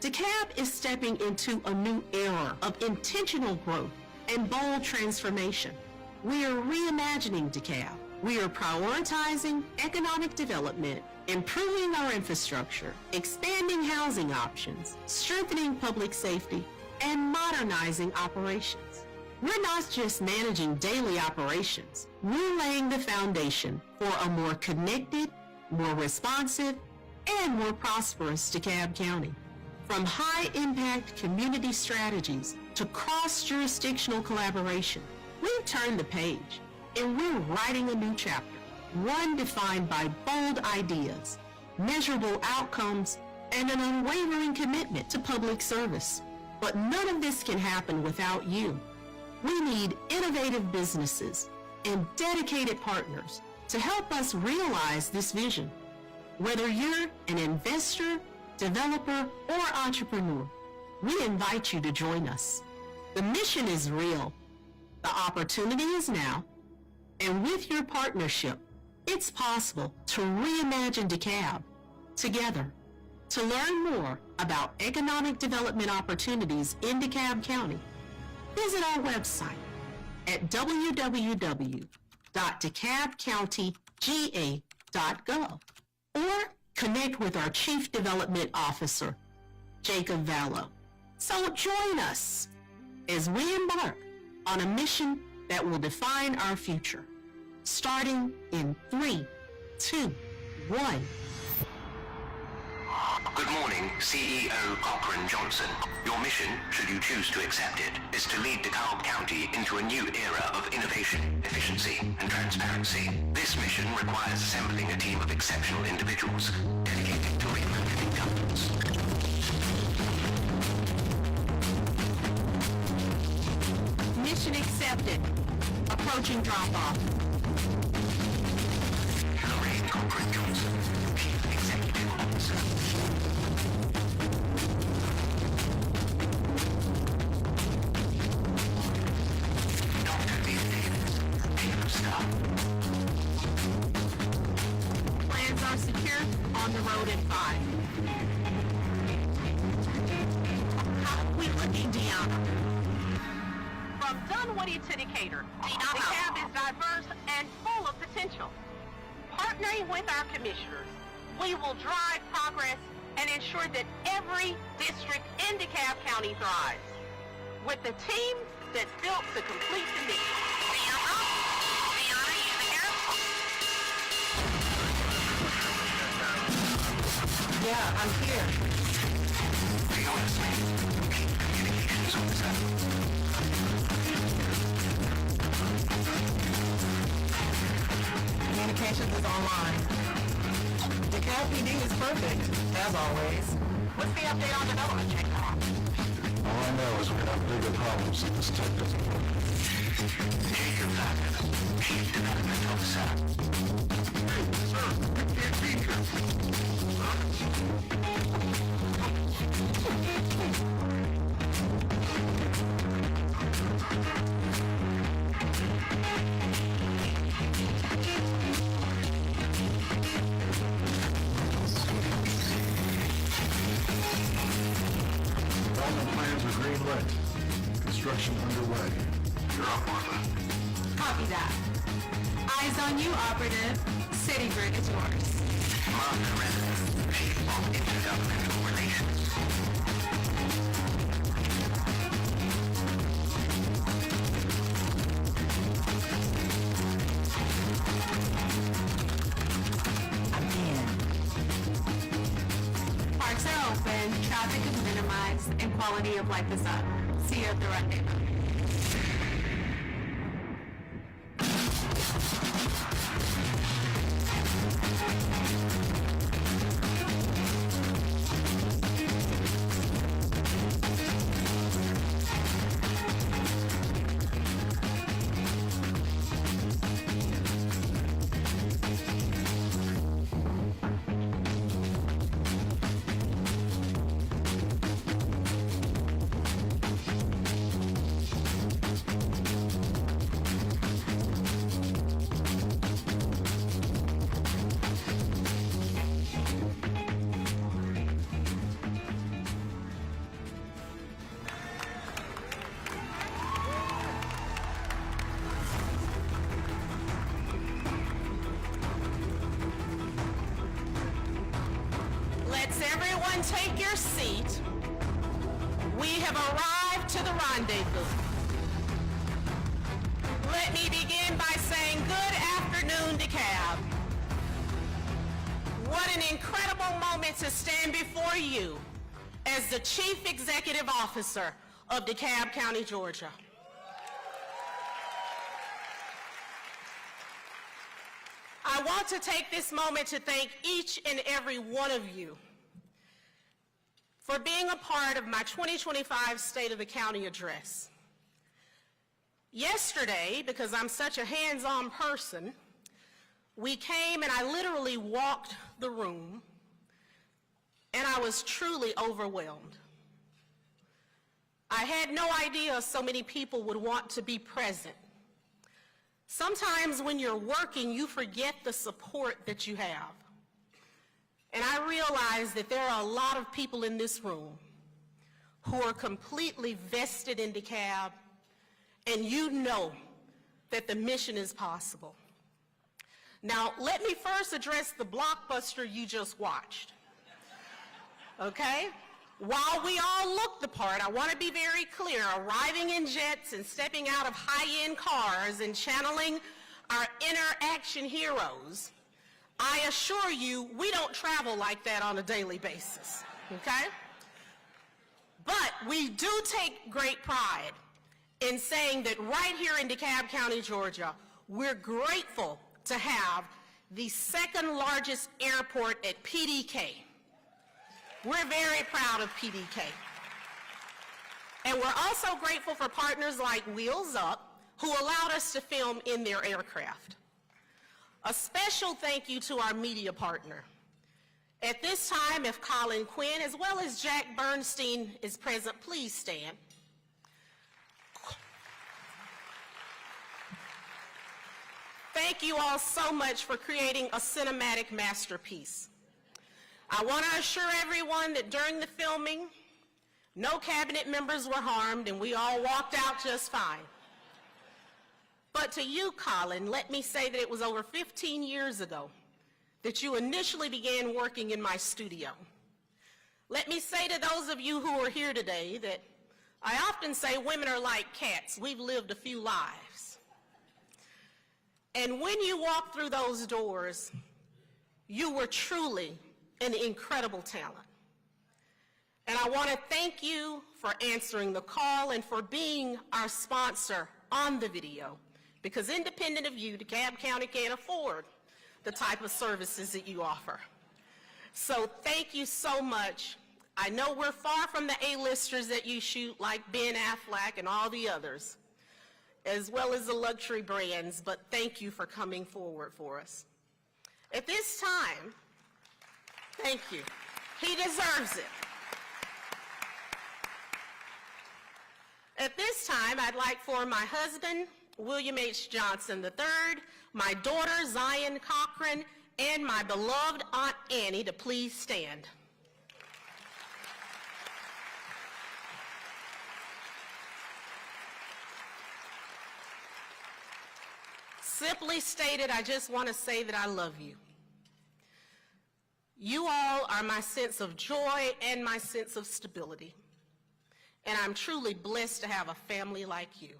DeKalb is stepping into a new era of intentional growth and bold transformation. We are reimagining DeKalb. We are prioritizing economic development, improving our infrastructure, expanding housing options, strengthening public safety, and modernizing operations. We're not just managing daily operations. We're laying the foundation for a more connected, more responsive, and more prosperous DeKalb County. From high-impact community strategies to cross-jurisdictional collaboration, we've turned the page. And we're writing a new chapter, one defined by bold ideas, measurable outcomes, and an unwavering commitment to public service. But none of this can happen without you. We need innovative businesses and dedicated partners to help us realize this vision. Whether you're an investor, developer, or entrepreneur, we invite you to join us. The mission is real. The opportunity is now. And with your partnership, it's possible to reimagine DeKalb together. To learn more about economic development opportunities in DeKalb County, visit our website at www.dekalbcountyga.gov or connect with our Chief Development Officer, Jacob Vallow. So join us as we embark on a mission that will define our future. Starting in 3, 2, 1. Good morning, CEO Cochran-Johnson. Your mission, should you choose to accept it, is to lead DeKalb County into a new era of innovation, efficiency, and transparency. This mission requires assembling a team of exceptional individuals dedicated to reimagining governance. Mission accepted. Approaching drop-off. Lorraine Cochran-Johnson, Chief Executive Officer. Dr. Leah Davis, Chief of Staff. Plans are secure. On the road in 5. How are we looking, Deanna? From Dunwoody to Decatur, DeKalb is diverse and full of potential. Partnering with our commissioners, we will drive progress and ensure that every district in DeKalb County thrives. With the team that's built to complete the mission. Deanna, you there? Yeah, I'm here. Communications Officer. Communications is online. DeKalb PD is perfect, as always. What's the update on development, Jacob? All I know is we're gonna have bigger problems if this tech doesn't work. Jacob Lacker, Chief Development Officer. Hey, sir, I can't be here. Development plans are green lit. Construction underway. You're up, Martha. Copy that. Eyes on you, operative. City grid is yours. Martha Redmond, Chief of Intergovernmental Relations. Parks are open, traffic is minimized, and quality of life is up. See you at the rendezvous. Let's everyone take your seat. We have arrived to the rendezvous. Let me begin by saying good afternoon, DeKalb. What an incredible moment to stand before you as the Chief Executive Officer of DeKalb County, Georgia. I want to take this moment to thank each and every one of you for being a part of my 2025 State of the County address. Yesterday, because I'm such a hands-on person, we came and I literally walked the room and I was truly overwhelmed. I had no idea so many people would want to be present. Sometimes when you're working, you forget the support that you have. And I realize that there are a lot of people in this room who are completely vested in DeKalb, and you know that the mission is possible. Now, let me first address the blockbuster you just watched, okay? While we all look the part, I want to be very clear, arriving in jets and stepping out of high-end cars and channeling our inner action heroes, I assure you, we don't travel like that on a daily basis, okay? But we do take great pride in saying that right here in DeKalb County, Georgia, we're grateful to have the second largest airport at PDK. We're very proud of PDK. And we're also grateful for partners like Wheels Up, who allowed us to film in their aircraft. A special thank you to our media partner. At this time, if Colin Quinn, as well as Jack Bernstein, is present, please stand. Thank you all so much for creating a cinematic masterpiece. I want to assure everyone that during the filming, no cabinet members were harmed and we all walked out just fine. But to you, Colin, let me say that it was over 15 years ago that you initially began working in my studio. Let me say to those of you who are here today that I often say women are like cats. We've lived a few lives. And when you walked through those doors, you were truly an incredible talent. And I want to thank you for answering the call and for being our sponsor on the video, because independent of you, DeKalb County can't afford the type of services that you offer. So thank you so much. I know we're far from the A-listers that you shoot, like Ben Affleck and all the others, as well as the luxury brands, but thank you for coming forward for us. At this time, thank you. He deserves it. At this time, I'd like for my husband, William H. Johnson III, my daughter, Zion Cochran, and my beloved Aunt Annie to please stand. Simply stated, I just want to say that I love you. You all are my sense of joy and my sense of stability. And I'm truly blessed to have a family like you.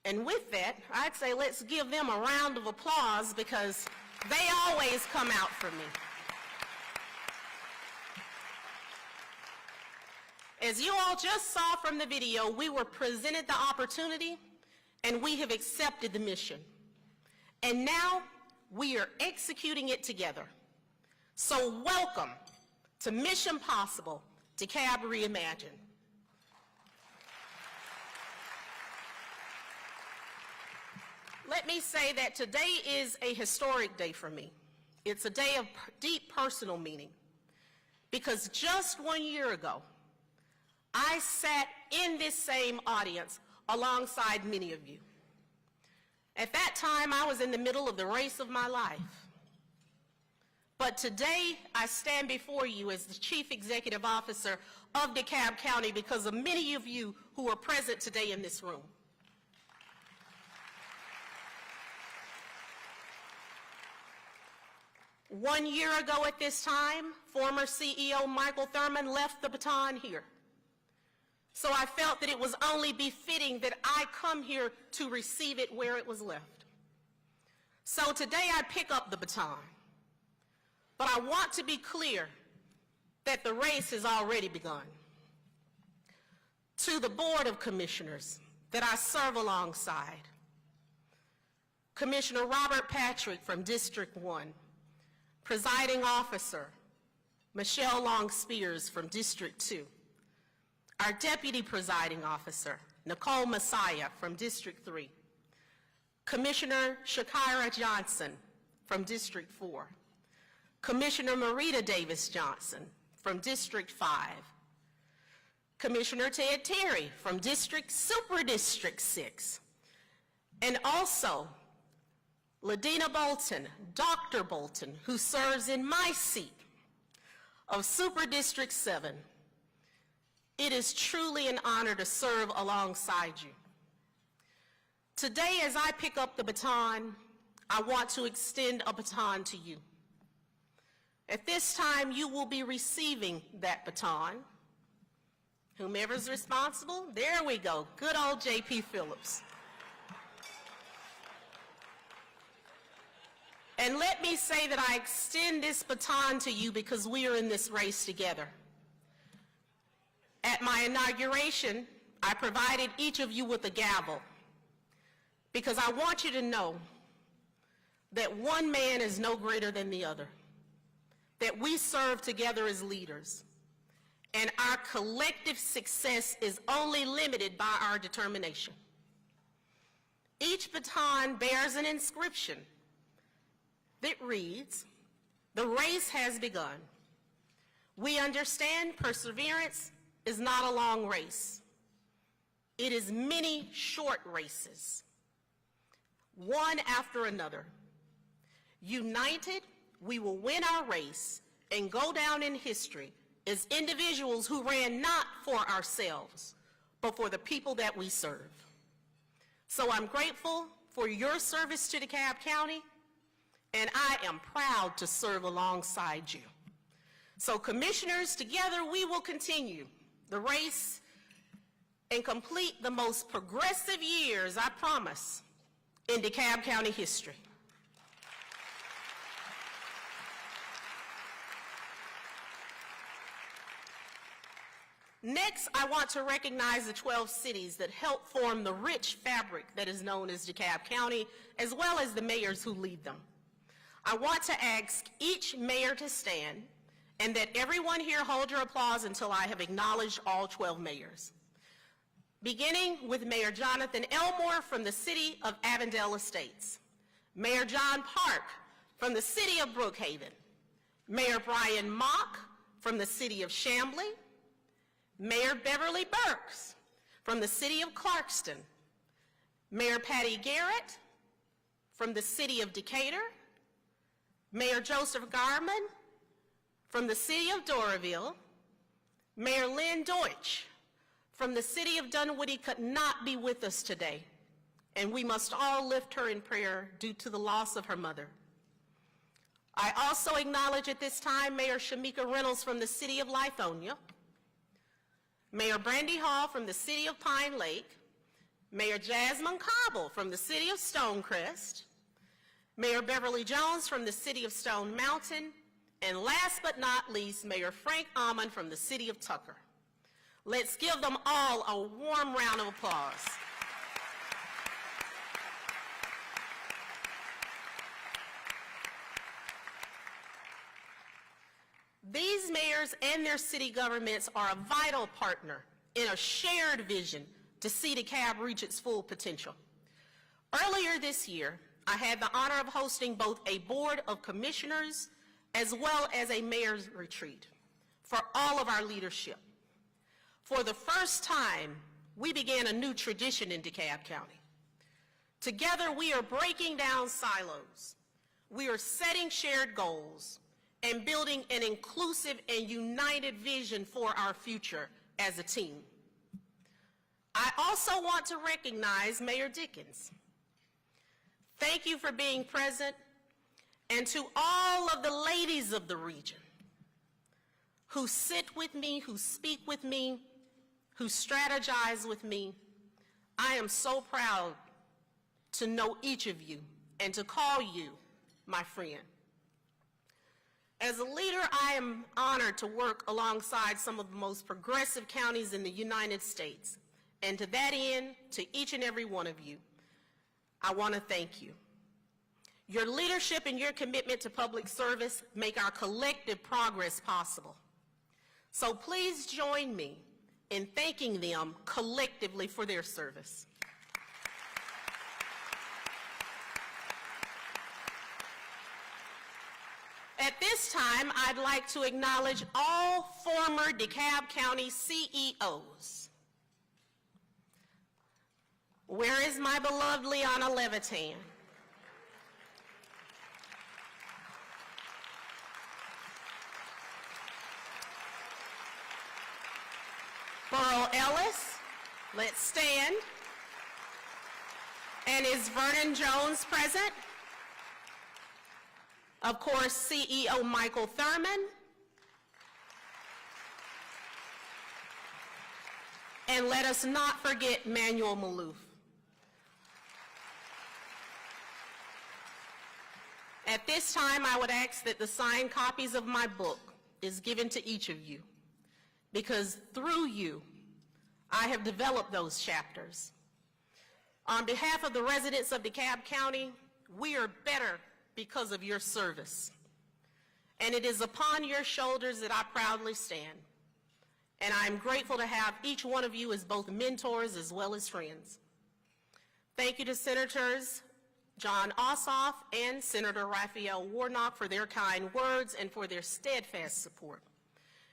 And with that, I'd say let's give them a round of applause because they always come out for me. As you all just saw from the video, we were presented the opportunity and we have accepted the mission. And now we are executing it together. So welcome to Mission Possible, DeKalb Reimagined. Let me say that today is a historic day for me. It's a day of deep personal meaning because just 1 year ago, I sat in this same audience alongside many of you. At that time, I was in the middle of the race of my life. But today, I stand before you as the Chief Executive Officer of DeKalb County because of many of you who are present today in this room. One year ago at this time, former CEO Michael Thurman left the baton here. So I felt that it was only befitting that I come here to receive it where it was left. So today I pick up the baton. But I want to be clear that the race has already begun. To the Board of Commissioners that I serve alongside, Commissioner Robert Patrick from District 1, Presiding Officer Michelle Long-Spears from District 2, our Deputy Presiding Officer, Nicole Messiah from District 3, Commissioner Shakira Johnson from District 4, Commissioner Marita Davis Johnson from District 5, Commissioner Ted Terry from Super District 6, and also Ladina Bolton, Dr. Bolton, who serves in my seat of Super District 7. It is truly an honor to serve alongside you. Today, as I pick up the baton, I want to extend a baton to you. At this time, you will be receiving that baton. Whomever's responsible, there we go, good old J.P. Phillips. And let me say that I extend this baton to you because we are in this race together. At my inauguration, I provided each of you with a gavel because I want you to know that one man is no greater than the other, that we serve together as leaders, and our collective success is only limited by our determination. Each baton bears an inscription that reads, "The race has begun. We understand perseverance is not a long race. It is many short races, one after another. United, we will win our race and go down in history as individuals who ran not for ourselves, but for the people that we serve." So I'm grateful for your service to DeKalb County, and I am proud to serve alongside you. So commissioners, together we will continue the race and complete the most progressive years, I promise, in DeKalb County history. Next, I want to recognize the 12 cities that help form the rich fabric that is known as DeKalb County, as well as the mayors who lead them. I want to ask each mayor to stand, and that everyone here hold your applause until I have acknowledged all 12 mayors. Beginning with Mayor Jonathan Elmore from the city of Avondale Estates, Mayor John Park from the city of Brookhaven, Mayor Brian Mock from the city of Chamblee, Mayor Beverly Burks from the city of Clarkston, Mayor Patty Garrett from the city of Decatur, Mayor Joseph Garman from the city of Doraville, Mayor Lynn Deutsch from the city of Dunwoody could not be with us today, and we must all lift her in prayer due to the loss of her mother. I also acknowledge at this time Mayor Shamika Reynolds from the city of Lithonia, Mayor Brandy Hall from the city of Pine Lake, Mayor Jasmine Cobble from the city of Stonecrest, Mayor Beverly Jones from the city of Stone Mountain, and last but not least, Mayor Frank Almond from the city of Tucker. Let's give them all a warm round of applause. These mayors and their city governments are a vital partner in a shared vision to see DeKalb reach its full potential. Earlier this year, I had the honor of hosting both a board of commissioners as well as a mayor's retreat for all of our leadership. For the first time, we began a new tradition in DeKalb County. Together, we are breaking down silos. We are setting shared goals and building an inclusive and united vision for our future as a team. I also want to recognize Mayor Dickens. Thank you for being present, and to all of the ladies of the region who sit with me, who speak with me, who strategize with me, I am so proud to know each of you and to call you my friend. As a leader, I am honored to work alongside some of the most progressive counties in the United States. And to that end, to each and every one of you, I want to thank you. Your leadership and your commitment to public service make our collective progress possible. So please join me in thanking them collectively for their service. At this time, I'd like to acknowledge all former DeKalb County CEOs. Where is my beloved Leanna Levitan? Burl Ellis, let's stand. And is Vernon Jones present? Of course, CEO Michael Thurman. And let us not forget Manuel Maloof. At this time, I would ask that the signed copies of my book is given to each of you, because through you, I have developed those chapters. On behalf of the residents of DeKalb County, we are better because of your service. And it is upon your shoulders that I proudly stand. And I'm grateful to have each one of you as both mentors as well as friends. Thank you to Senators John Ossoff and Senator Raphael Warnock for their kind words and for their steadfast support.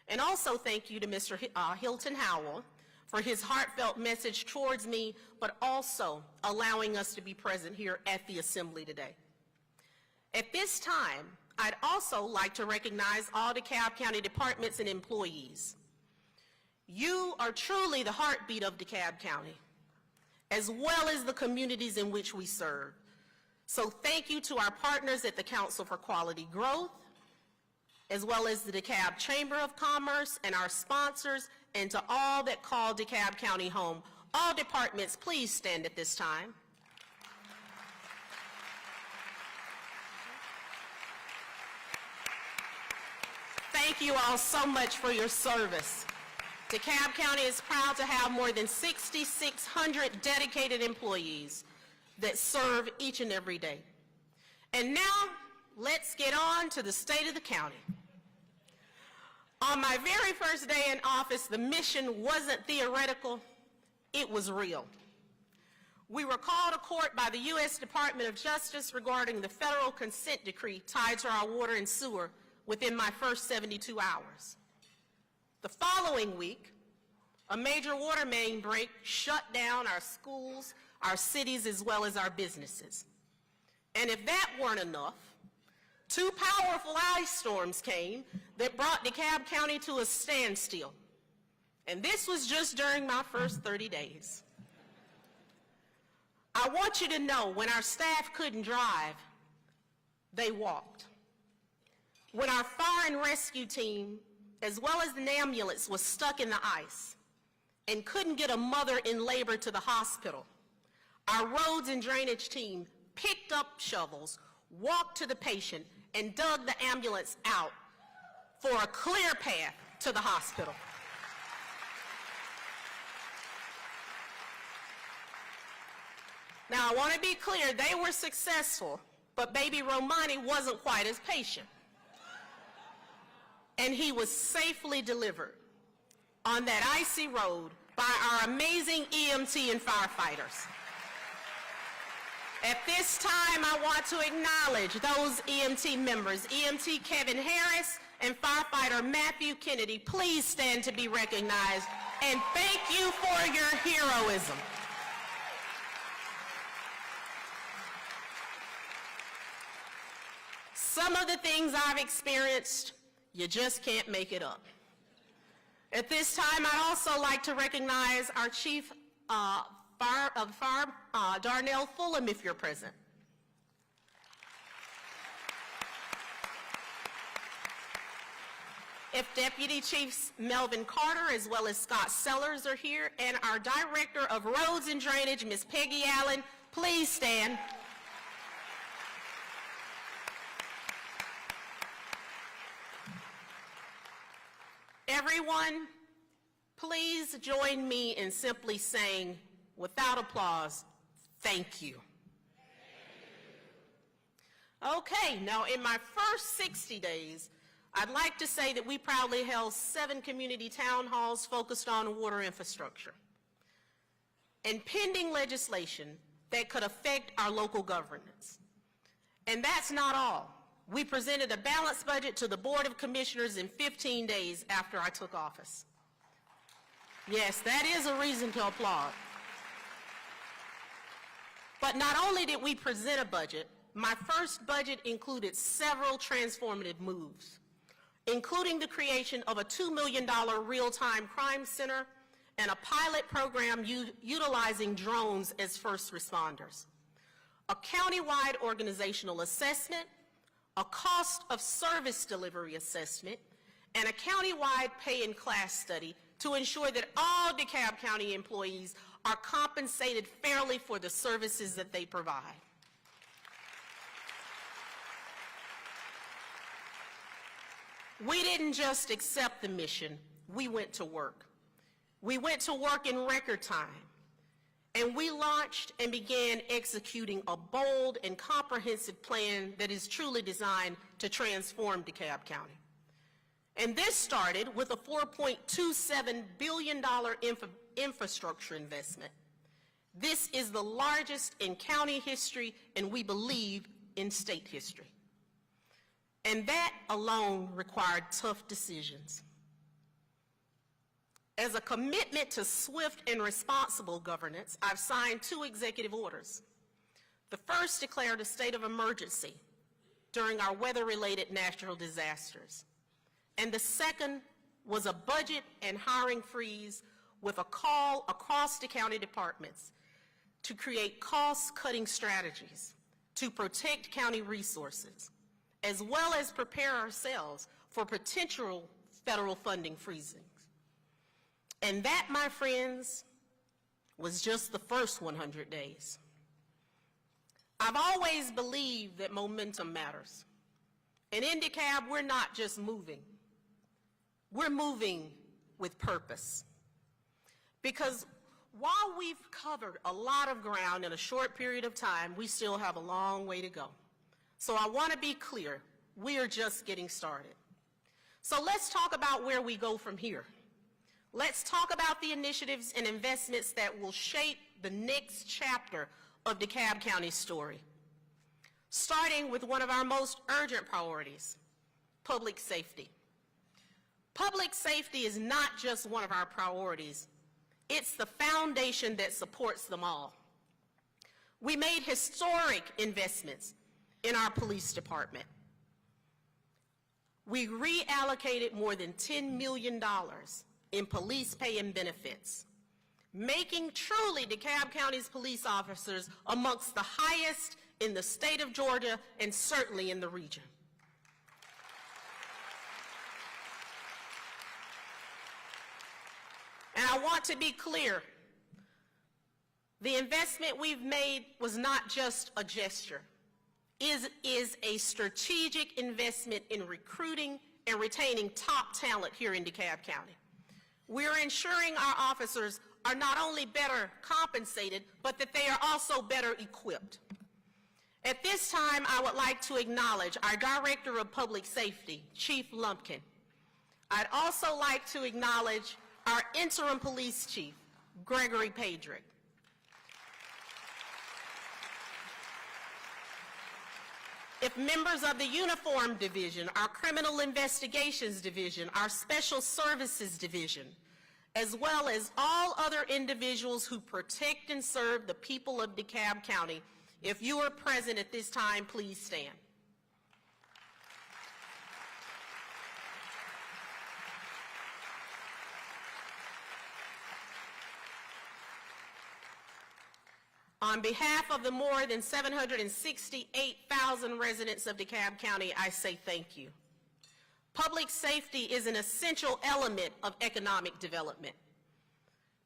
And also thank you to Mr. Hilton Howell for his heartfelt message towards me, but also allowing us to be present here at the Assembly today. At this time, I'd also like to recognize all DeKalb County departments and employees. You are truly the heartbeat of DeKalb County, as well as the communities in which we serve. So thank you to our partners at the Council for Quality Growth, as well as the DeKalb Chamber of Commerce and our sponsors, and to all that call DeKalb County home. All departments, please stand at this time. Thank you all so much for your service. DeKalb County is proud to have more than 6,600 dedicated employees that serve each and every day. And now, let's get on to the state of the county. On my very first day in office, the mission wasn't theoretical, it was real. We were called to court by the U.S. Department of Justice regarding the federal consent decree tied to our water and sewer within my first 72 hours. The following week, a major water main break shut down our schools, our cities, as well as our businesses. And if that weren't enough, 2 powerful ice storms came that brought DeKalb County to a standstill. And this was just during my first 30 days. I want you to know, when our staff couldn't drive, they walked. When our fire and rescue team, as well as an ambulance, was stuck in the ice and couldn't get a mother in labor to the hospital, our roads and drainage team picked up shovels, walked to the patient, and dug the ambulance out for a clear path to the hospital. Now, I want to be clear, they were successful, but baby Romani wasn't quite as patient. And he was safely delivered on that icy road by our amazing EMT and firefighters. At this time, I want to acknowledge those EMT members, EMT Kevin Harris and firefighter Matthew Kennedy. Please stand to be recognized, and thank you for your heroism. Some of the things I've experienced, you just can't make it up. At this time, I'd also like to recognize our Chief of Fire, Darnell Fulham, if you're present. If Deputy Chiefs Melvin Carter as well as Scott Sellers are here, and our Director of Roads and Drainage, Ms. Peggy Allen, please stand. Everyone, please join me in simply saying, without applause, thank you. Okay, now in my first 60 days, I'd like to say that we proudly held 7 community town halls focused on water infrastructure and pending legislation that could affect our local governance. And that's not all. We presented a balanced budget to the Board of Commissioners in 15 days after I took office. Yes, that is a reason to applaud. But not only did we present a budget, my first budget included several transformative moves, including the creation of a $2 million real-time crime center and a pilot program utilizing drones as first responders, a county-wide organizational assessment, a cost of service delivery assessment, and a countywide pay and class study to ensure that all DeKalb County employees are compensated fairly for the services that they provide. We didn't just accept the mission, we went to work. We went to work in record time, and we launched and began executing a bold and comprehensive plan that is truly designed to transform DeKalb County. And this started with a $4.27 billion infrastructure investment. This is the largest in county history, and we believe in state history. And that alone required tough decisions. As a commitment to swift and responsible governance, I've signed 2 executive orders. The first declared a state of emergency during our weather-related natural disasters. And the second was a budget and hiring freeze with a call across the county departments to create cost-cutting strategies to protect county resources, as well as prepare ourselves for potential federal funding freezing. And that, my friends, was just the first 100 days. I've always believed that momentum matters. And in DeKalb, we're not just moving. We're moving with purpose. Because while we've covered a lot of ground in a short period of time, we still have a long way to go. So I want to be clear, we are just getting started. So let's talk about where we go from here. Let's talk about the initiatives and investments that will shape the next chapter of DeKalb County's story. Starting with one of our most urgent priorities, public safety. Public safety is not just one of our priorities, it's the foundation that supports them all. We made historic investments in our police department. We reallocated more than $10 million in police pay and benefits, making truly DeKalb County's police officers amongst the highest in the state of Georgia and certainly in the region. And I want to be clear, the investment we've made was not just a gesture. It is a strategic investment in recruiting and retaining top talent here in DeKalb County. We're ensuring our officers are not only better compensated, but that they are also better equipped. At this time, I would like to acknowledge our Director of Public Safety, Chief Lumpkin. I'd also like to acknowledge our Interim Police Chief, Gregory Padrick. If members of the Uniform Division, our Criminal Investigations Division, our Special Services Division, as well as all other individuals who protect and serve the people of DeKalb County, if you are present at this time, please stand. On behalf of the more than 768,000 residents of DeKalb County, I say thank you. Public safety is an essential element of economic development.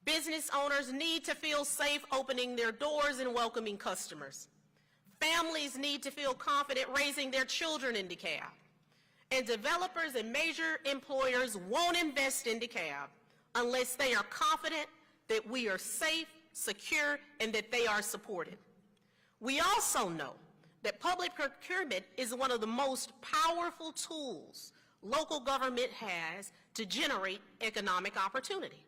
Business owners need to feel safe opening their doors and welcoming customers. Families need to feel confident raising their children in DeKalb. And developers and major employers won't invest in DeKalb unless they are confident that we are safe, secure, and that they are supported. We also know that public procurement is one of the most powerful tools local government has to generate economic opportunity.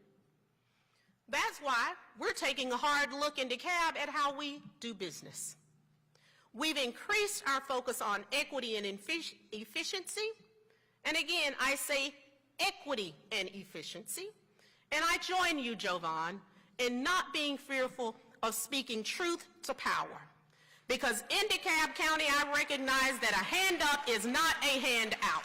That's why we're taking a hard look in DeKalb at how we do business. We've increased our focus on equity and efficiency, and again, I say equity and efficiency, and I join you, Jovan, in not being fearful of speaking truth to power. Because in DeKalb County, I recognize that a hand up is not a hand out.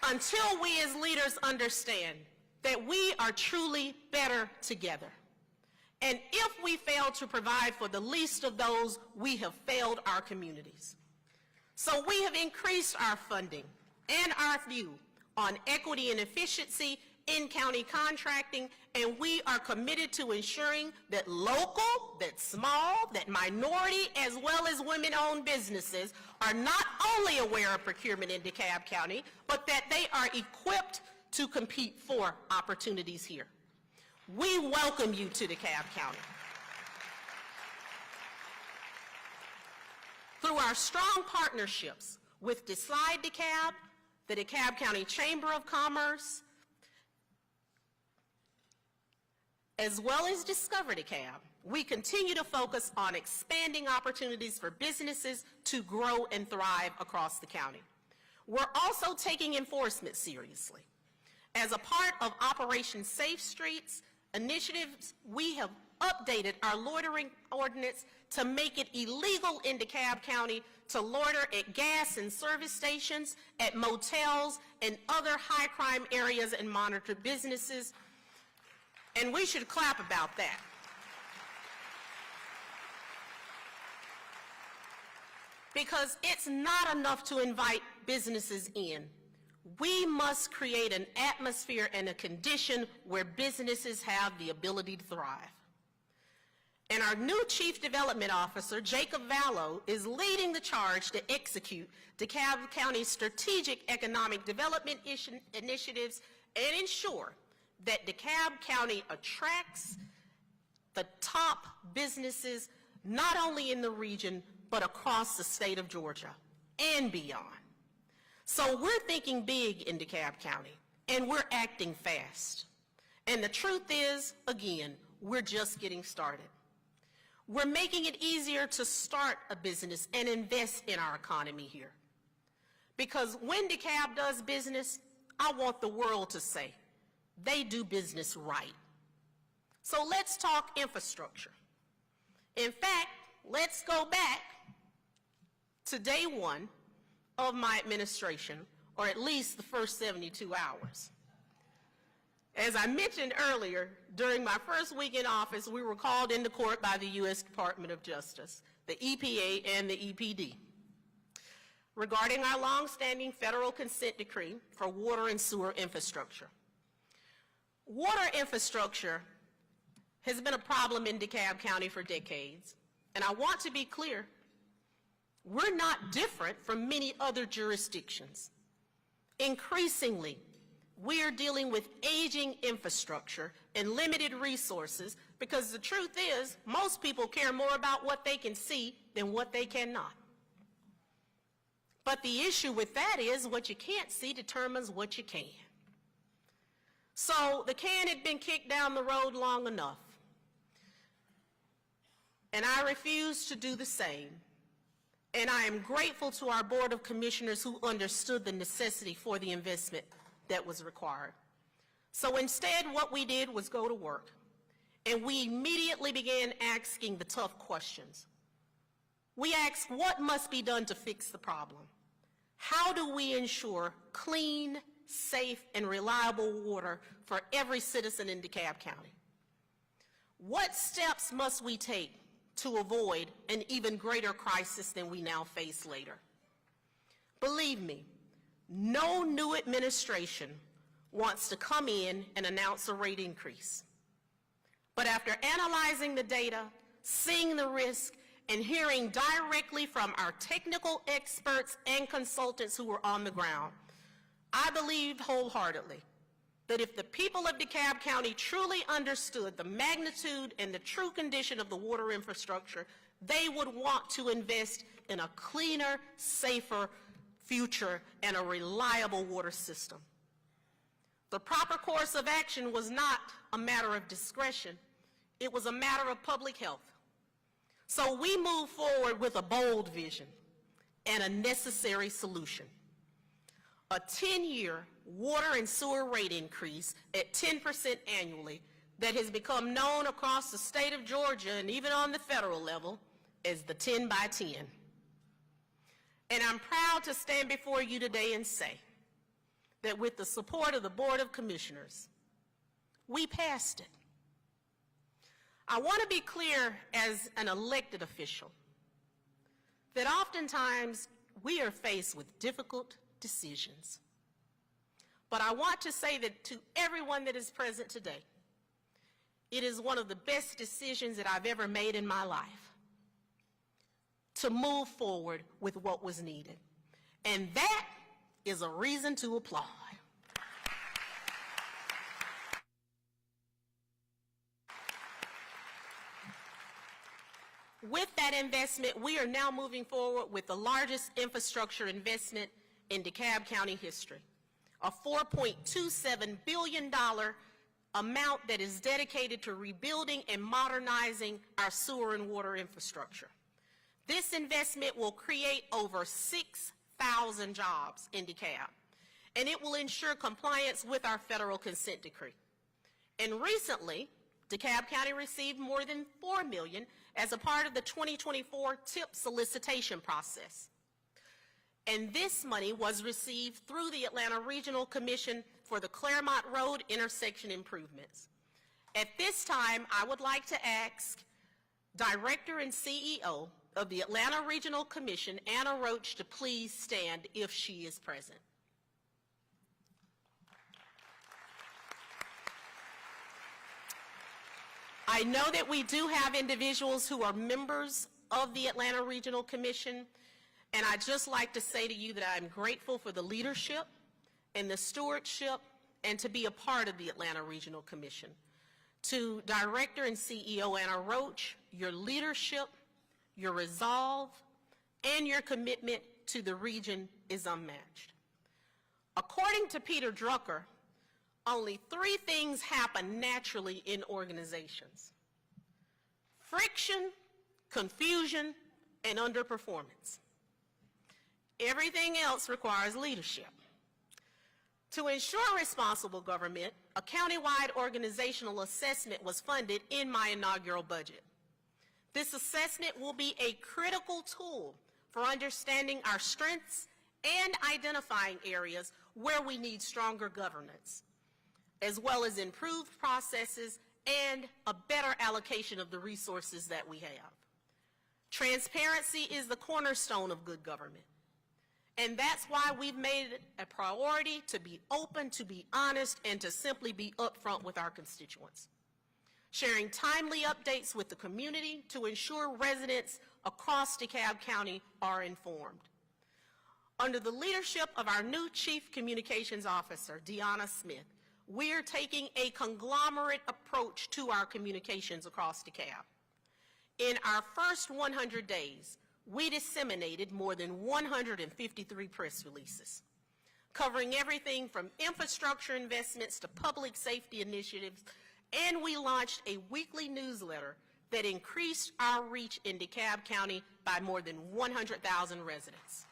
Until we as leaders understand that we are truly better together, And if we fail to provide for the least of those, we have failed our communities. So we have increased our funding and our view on equity and efficiency in county contracting, and we are committed to ensuring that local, that small, that minority, as well as women-owned businesses are not only aware of procurement in DeKalb County, but that they are equipped to compete for opportunities here. We welcome you to DeKalb County. Through our strong partnerships with Decide DeKalb, the DeKalb County Chamber of Commerce, as well as Discover DeKalb, we continue to focus on expanding opportunities for businesses to grow and thrive across the county. We're also taking enforcement seriously. As a part of Operation Safe Streets initiatives, we have updated our loitering ordinance to make it illegal in DeKalb County to loiter at gas and service stations, at motels, and other high-crime areas and monitor businesses. And we should clap about that. Because it's not enough to invite businesses in. We must create an atmosphere and a condition where businesses have the ability to thrive. And our new Chief Development Officer, Jacob Vallow, is leading the charge to execute DeKalb County's strategic economic development initiatives and ensure that DeKalb County attracts the top businesses not only in the region, but across the state of Georgia and beyond. So we're thinking big in DeKalb County, and we're acting fast. And the truth is, again, we're just getting started. We're making it easier to start a business and invest in our economy here. Because when DeKalb does business, I want the world to say, they do business right. So let's talk infrastructure. In fact, let's go back to day one of my administration, or at least the first 72 hours. As I mentioned earlier, during my first week in office, we were called into court by the U.S. Department of Justice, the EPA, and the EPD regarding our long-standing federal consent decree for water and sewer infrastructure. Water infrastructure has been a problem in DeKalb County for decades, and I want to be clear, we're not different from many other jurisdictions. Increasingly, we are dealing with aging infrastructure and limited resources because the truth is, most people care more about what they can see than what they cannot. But the issue with that is what you can't see determines what you can. So the can had been kicked down the road long enough, and I refuse to do the same. And I am grateful to our Board of Commissioners who understood the necessity for the investment that was required. So instead, what we did was go to work, and we immediately began asking the tough questions. We asked, what must be done to fix the problem? How do we ensure clean, safe, and reliable water for every citizen in DeKalb County? What steps must we take to avoid an even greater crisis than we now face later? Believe me, no new administration wants to come in and announce a rate increase. But after analyzing the data, seeing the risk, and hearing directly from our technical experts and consultants who were on the ground, I believed wholeheartedly that if the people of DeKalb County truly understood the magnitude and the true condition of the water infrastructure, they would want to invest in a cleaner, safer future and a reliable water system. The proper course of action was not a matter of discretion. It was a matter of public health. So we moved forward with a bold vision and a necessary solution. A 10-year water and sewer rate increase at 10% annually that has become known across the state of Georgia and even on the federal level as the 10 by 10. And I'm proud to stand before you today and say that with the support of the Board of Commissioners, we passed it. I want to be clear as an elected official that oftentimes we are faced with difficult decisions. But I want to say that to everyone that is present today, it is one of the best decisions that I've ever made in my life to move forward with what was needed. And that is a reason to applaud. With that investment, we are now moving forward with the largest infrastructure investment in DeKalb County history, a $4.27 billion amount that is dedicated to rebuilding and modernizing our sewer and water infrastructure. This investment will create over 6,000 jobs in DeKalb, and it will ensure compliance with our federal consent decree. And recently, DeKalb County received more than $4 million as a part of the 2024 TIP solicitation process. And this money was received through the Atlanta Regional Commission for the Claremont Road intersection improvements. At this time, I would like to ask Director and CEO of the Atlanta Regional Commission, Anna Roach, to please stand if she is present. I know that we do have individuals who are members of the Atlanta Regional Commission, and I'd just like to say to you that I'm grateful for the leadership and the stewardship and to be a part of the Atlanta Regional Commission. To Director and CEO Anna Roach, your leadership, your resolve, and your commitment to the region is unmatched. According to Peter Drucker, only 3 things happen naturally in organizations: friction, confusion, and underperformance. Everything else requires leadership. To ensure responsible government, a countywide organizational assessment was funded in my inaugural budget. This assessment will be a critical tool for understanding our strengths and identifying areas where we need stronger governance, as well as improved processes and a better allocation of the resources that we have. Transparency is the cornerstone of good government. And that's why we've made it a priority to be open, to be honest, and to simply be upfront with our constituents. Sharing timely updates with the community to ensure residents across DeKalb County are informed. Under the leadership of our new Chief Communications Officer, Deanna Smith, we are taking a conglomerate approach to our communications across DeKalb. In our first 100 days, we disseminated more than 153 press releases, covering everything from infrastructure investments to public safety initiatives, and we launched a weekly newsletter that increased our reach in DeKalb County by more than 100,000 residents.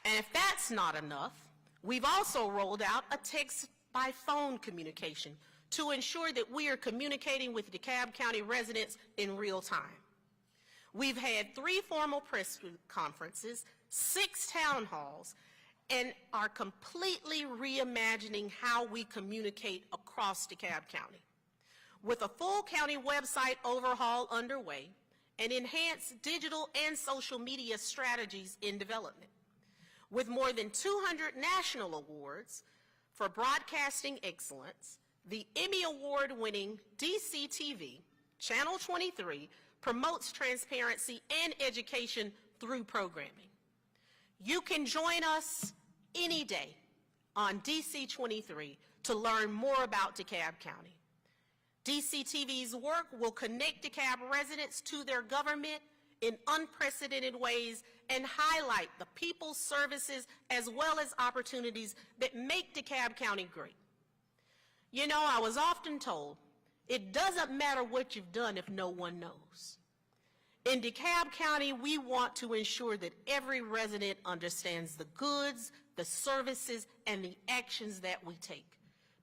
And if that's not enough, we've also rolled out a text-by-phone communication to ensure that we are communicating with DeKalb County residents in real time. We've had 3 formal press conferences, 6 town halls, and are completely reimagining how we communicate across DeKalb County. With a full county website overhaul underway and enhanced digital and social media strategies in development. With more than 200 national awards for broadcasting excellence, the Emmy Award-winning DCTV, Channel 23, promotes transparency and education through programming. You can join us any day on DC23 to learn more about DeKalb County. DCTV's work will connect DeKalb residents to their government in unprecedented ways and highlight the people, services, as well as opportunities that make DeKalb County great. You know, I was often told, it doesn't matter what you've done if no one knows. In DeKalb County, we want to ensure that every resident understands the goods, the services, and the actions that we take,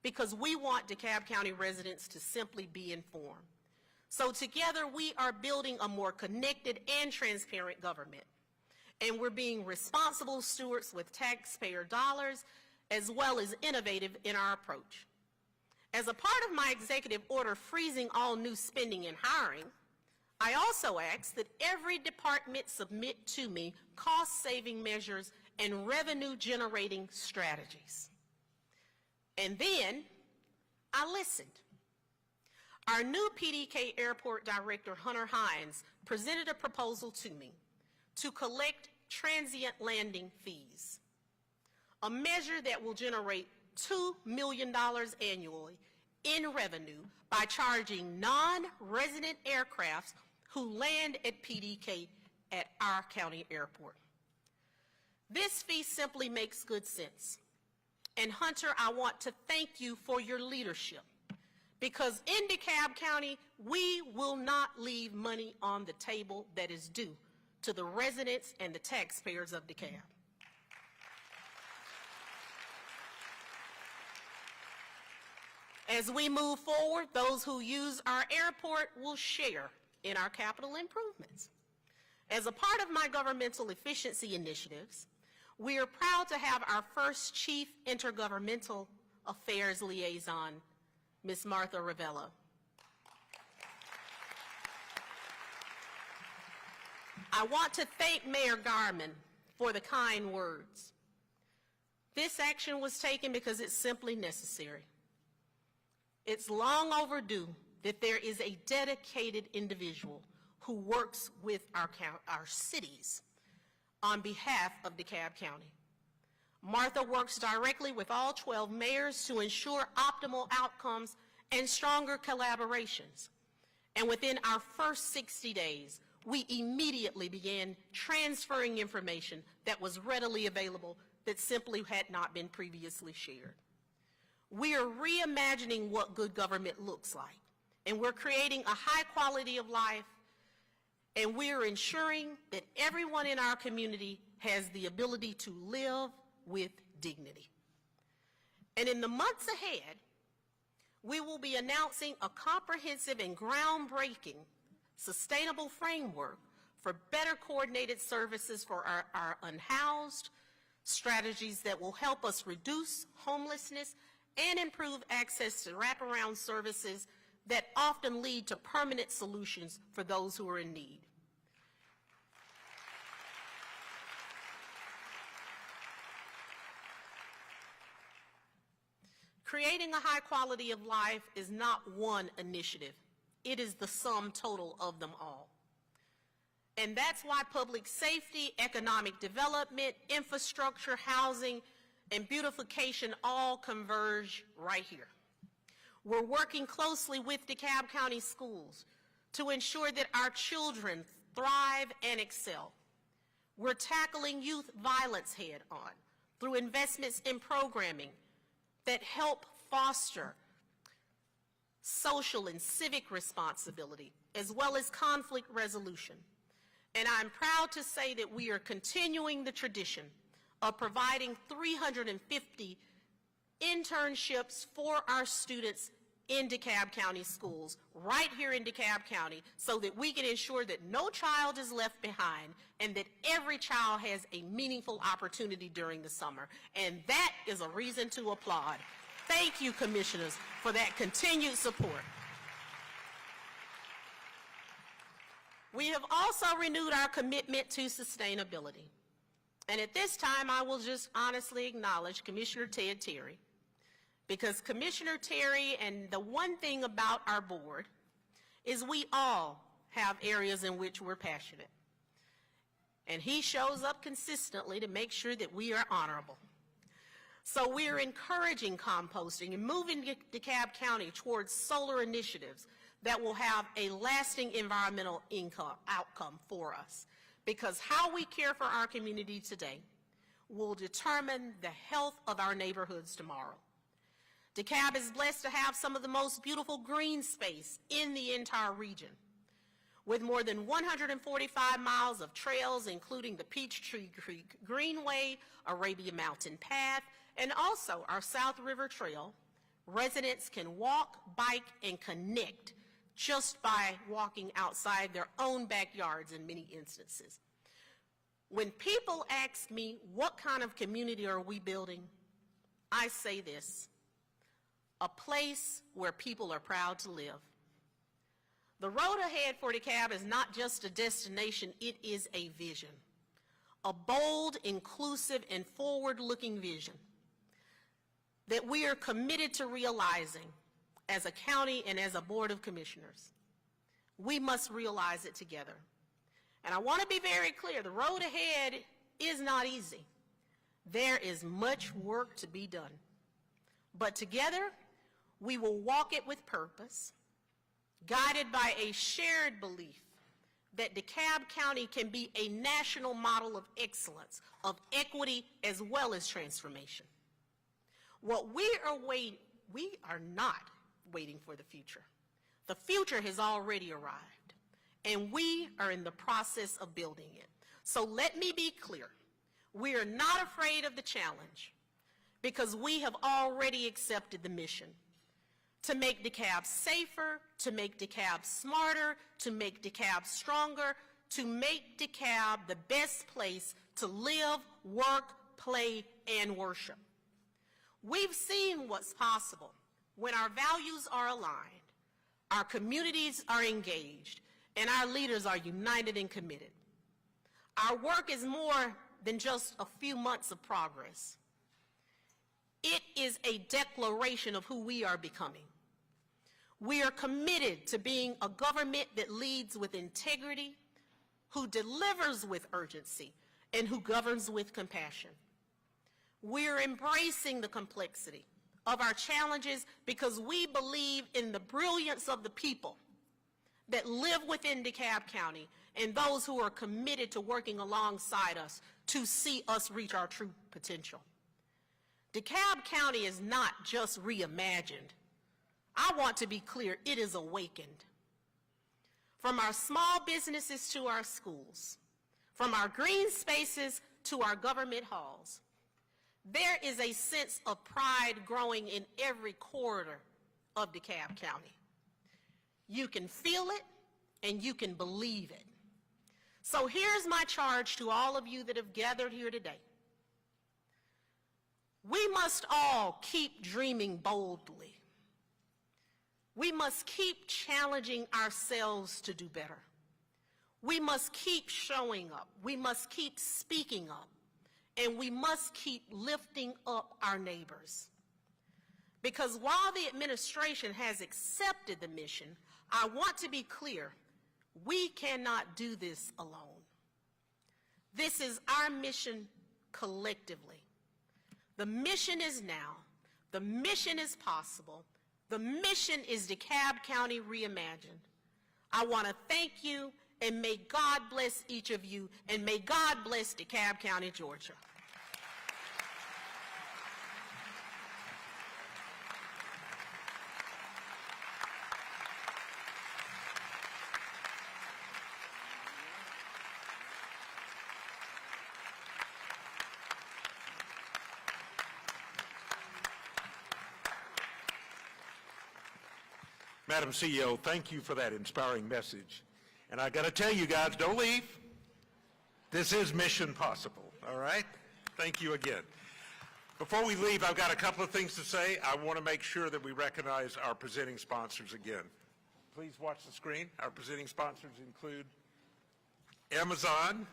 because we want DeKalb County residents to simply be informed. So together, we are building a more connected and transparent government, and we're being responsible stewards with taxpayer dollars as well as innovative in our approach. As a part of my executive order freezing all new spending and hiring, I also ask that every department submit to me cost-saving measures and revenue-generating strategies. And then I listened. Our new PDK Airport Director, Hunter Hines, presented a proposal to me to collect transient landing fees, a measure that will generate $2 million annually in revenue by charging non-resident aircrafts who land at PDK at our county airport. This fee simply makes good sense. And Hunter, I want to thank you for your leadership, because in DeKalb County, we will not leave money on the table that is due to the residents and the taxpayers of DeKalb. As we move forward, those who use our airport will share in our capital improvements. As a part of my governmental efficiency initiatives, we are proud to have our first Chief Intergovernmental Affairs Liaison, Ms. Martha Ravello. I want to thank Mayor Garman for the kind words. This action was taken because it's simply necessary. It's long overdue that there is a dedicated individual who works with our cities on behalf of DeKalb County. Martha works directly with all 12 mayors to ensure optimal outcomes and stronger collaborations. And within our first 60 days, we immediately began transferring information that was readily available that simply had not been previously shared. We are reimagining what good government looks like, and we're creating a high quality of life, and we're ensuring that everyone in our community has the ability to live with dignity. And in the months ahead, we will be announcing a comprehensive and groundbreaking sustainable framework for better coordinated services for our unhoused, strategies that will help us reduce homelessness and improve access to wraparound services that often lead to permanent solutions for those who are in need. Creating a high quality of life is not one initiative. It is the sum total of them all. And that's why public safety, economic development, infrastructure, housing, and beautification all converge right here. We're working closely with DeKalb County schools to ensure that our children thrive and excel. We're tackling youth violence head on through investments in programming that help foster social and civic responsibility, as well as conflict resolution. And I'm proud to say that we are continuing the tradition of providing 350 internships for our students in DeKalb County schools, right here in DeKalb County, so that we can ensure that no child is left behind and that every child has a meaningful opportunity during the summer. And that is a reason to applaud. Thank you, commissioners, for that continued support. We have also renewed our commitment to sustainability. And at this time, I will just honestly acknowledge Commissioner Ted Terry, because Commissioner Terry, and the one thing about our board is we all have areas in which we're passionate. And he shows up consistently to make sure that we are honorable. So we are encouraging composting and moving DeKalb County towards solar initiatives that will have a lasting environmental outcome for us, because how we care for our community today will determine the health of our neighborhoods tomorrow. DeKalb is blessed to have some of the most beautiful green space in the entire region, with more than 145 miles of trails, including the Peachtree Creek Greenway, Arabia Mountain Path, and also our South River Trail. Residents can walk, bike, and connect just by walking outside their own backyards in many instances. When people ask me, what kind of community are we building? I say this: a place where people are proud to live. The road ahead for DeKalb is not just a destination, it is a vision. A bold, inclusive, and forward-looking vision that we are committed to realizing as a county and as a board of commissioners. We must realize it together. And I want to be very clear, the road ahead is not easy. There is much work to be done. But together, we will walk it with purpose, guided by a shared belief that DeKalb County can be a national model of excellence, of equity, as well as transformation. What we are not waiting for the future. The future has already arrived, and we are in the process of building it. So let me be clear. We are not afraid of the challenge because we have already accepted the mission to make DeKalb safer, to make DeKalb smarter, to make DeKalb stronger, to make DeKalb the best place to live, work, play, and worship. We've seen what's possible when our values are aligned, our communities are engaged, and our leaders are united and committed. Our work is more than just a few months of progress. It is a declaration of who we are becoming. We are committed to being a government that leads with integrity, who delivers with urgency, and who governs with compassion. We're embracing the complexity of our challenges because we believe in the brilliance of the people that live within DeKalb County and those who are committed to working alongside us to see us reach our true potential. DeKalb County is not just reimagined. I want to be clear, it is awakened. From our small businesses to our schools, from our green spaces to our government halls, there is a sense of pride growing in every corridor of DeKalb County. You can feel it and you can believe it. So here's my charge to all of you that have gathered here today. We must all keep dreaming boldly. We must keep challenging ourselves to do better. We must keep showing up. We must keep speaking up. And we must keep lifting up our neighbors. Because while the administration has accepted the mission, I want to be clear, we cannot do this alone. This is our mission collectively. The mission is now. The mission is possible. The mission is DeKalb County Reimagined. I want to thank you, and may God bless each of you, and may God bless DeKalb County, Georgia. Madam CEO, thank you for that inspiring message. And I got to tell you guys, don't leave. This is mission possible, all right? Thank you again. Before we leave, I've got a couple of things to say. I want to make sure that we recognize our presenting sponsors again. Please watch the screen. Our presenting sponsors include Amazon,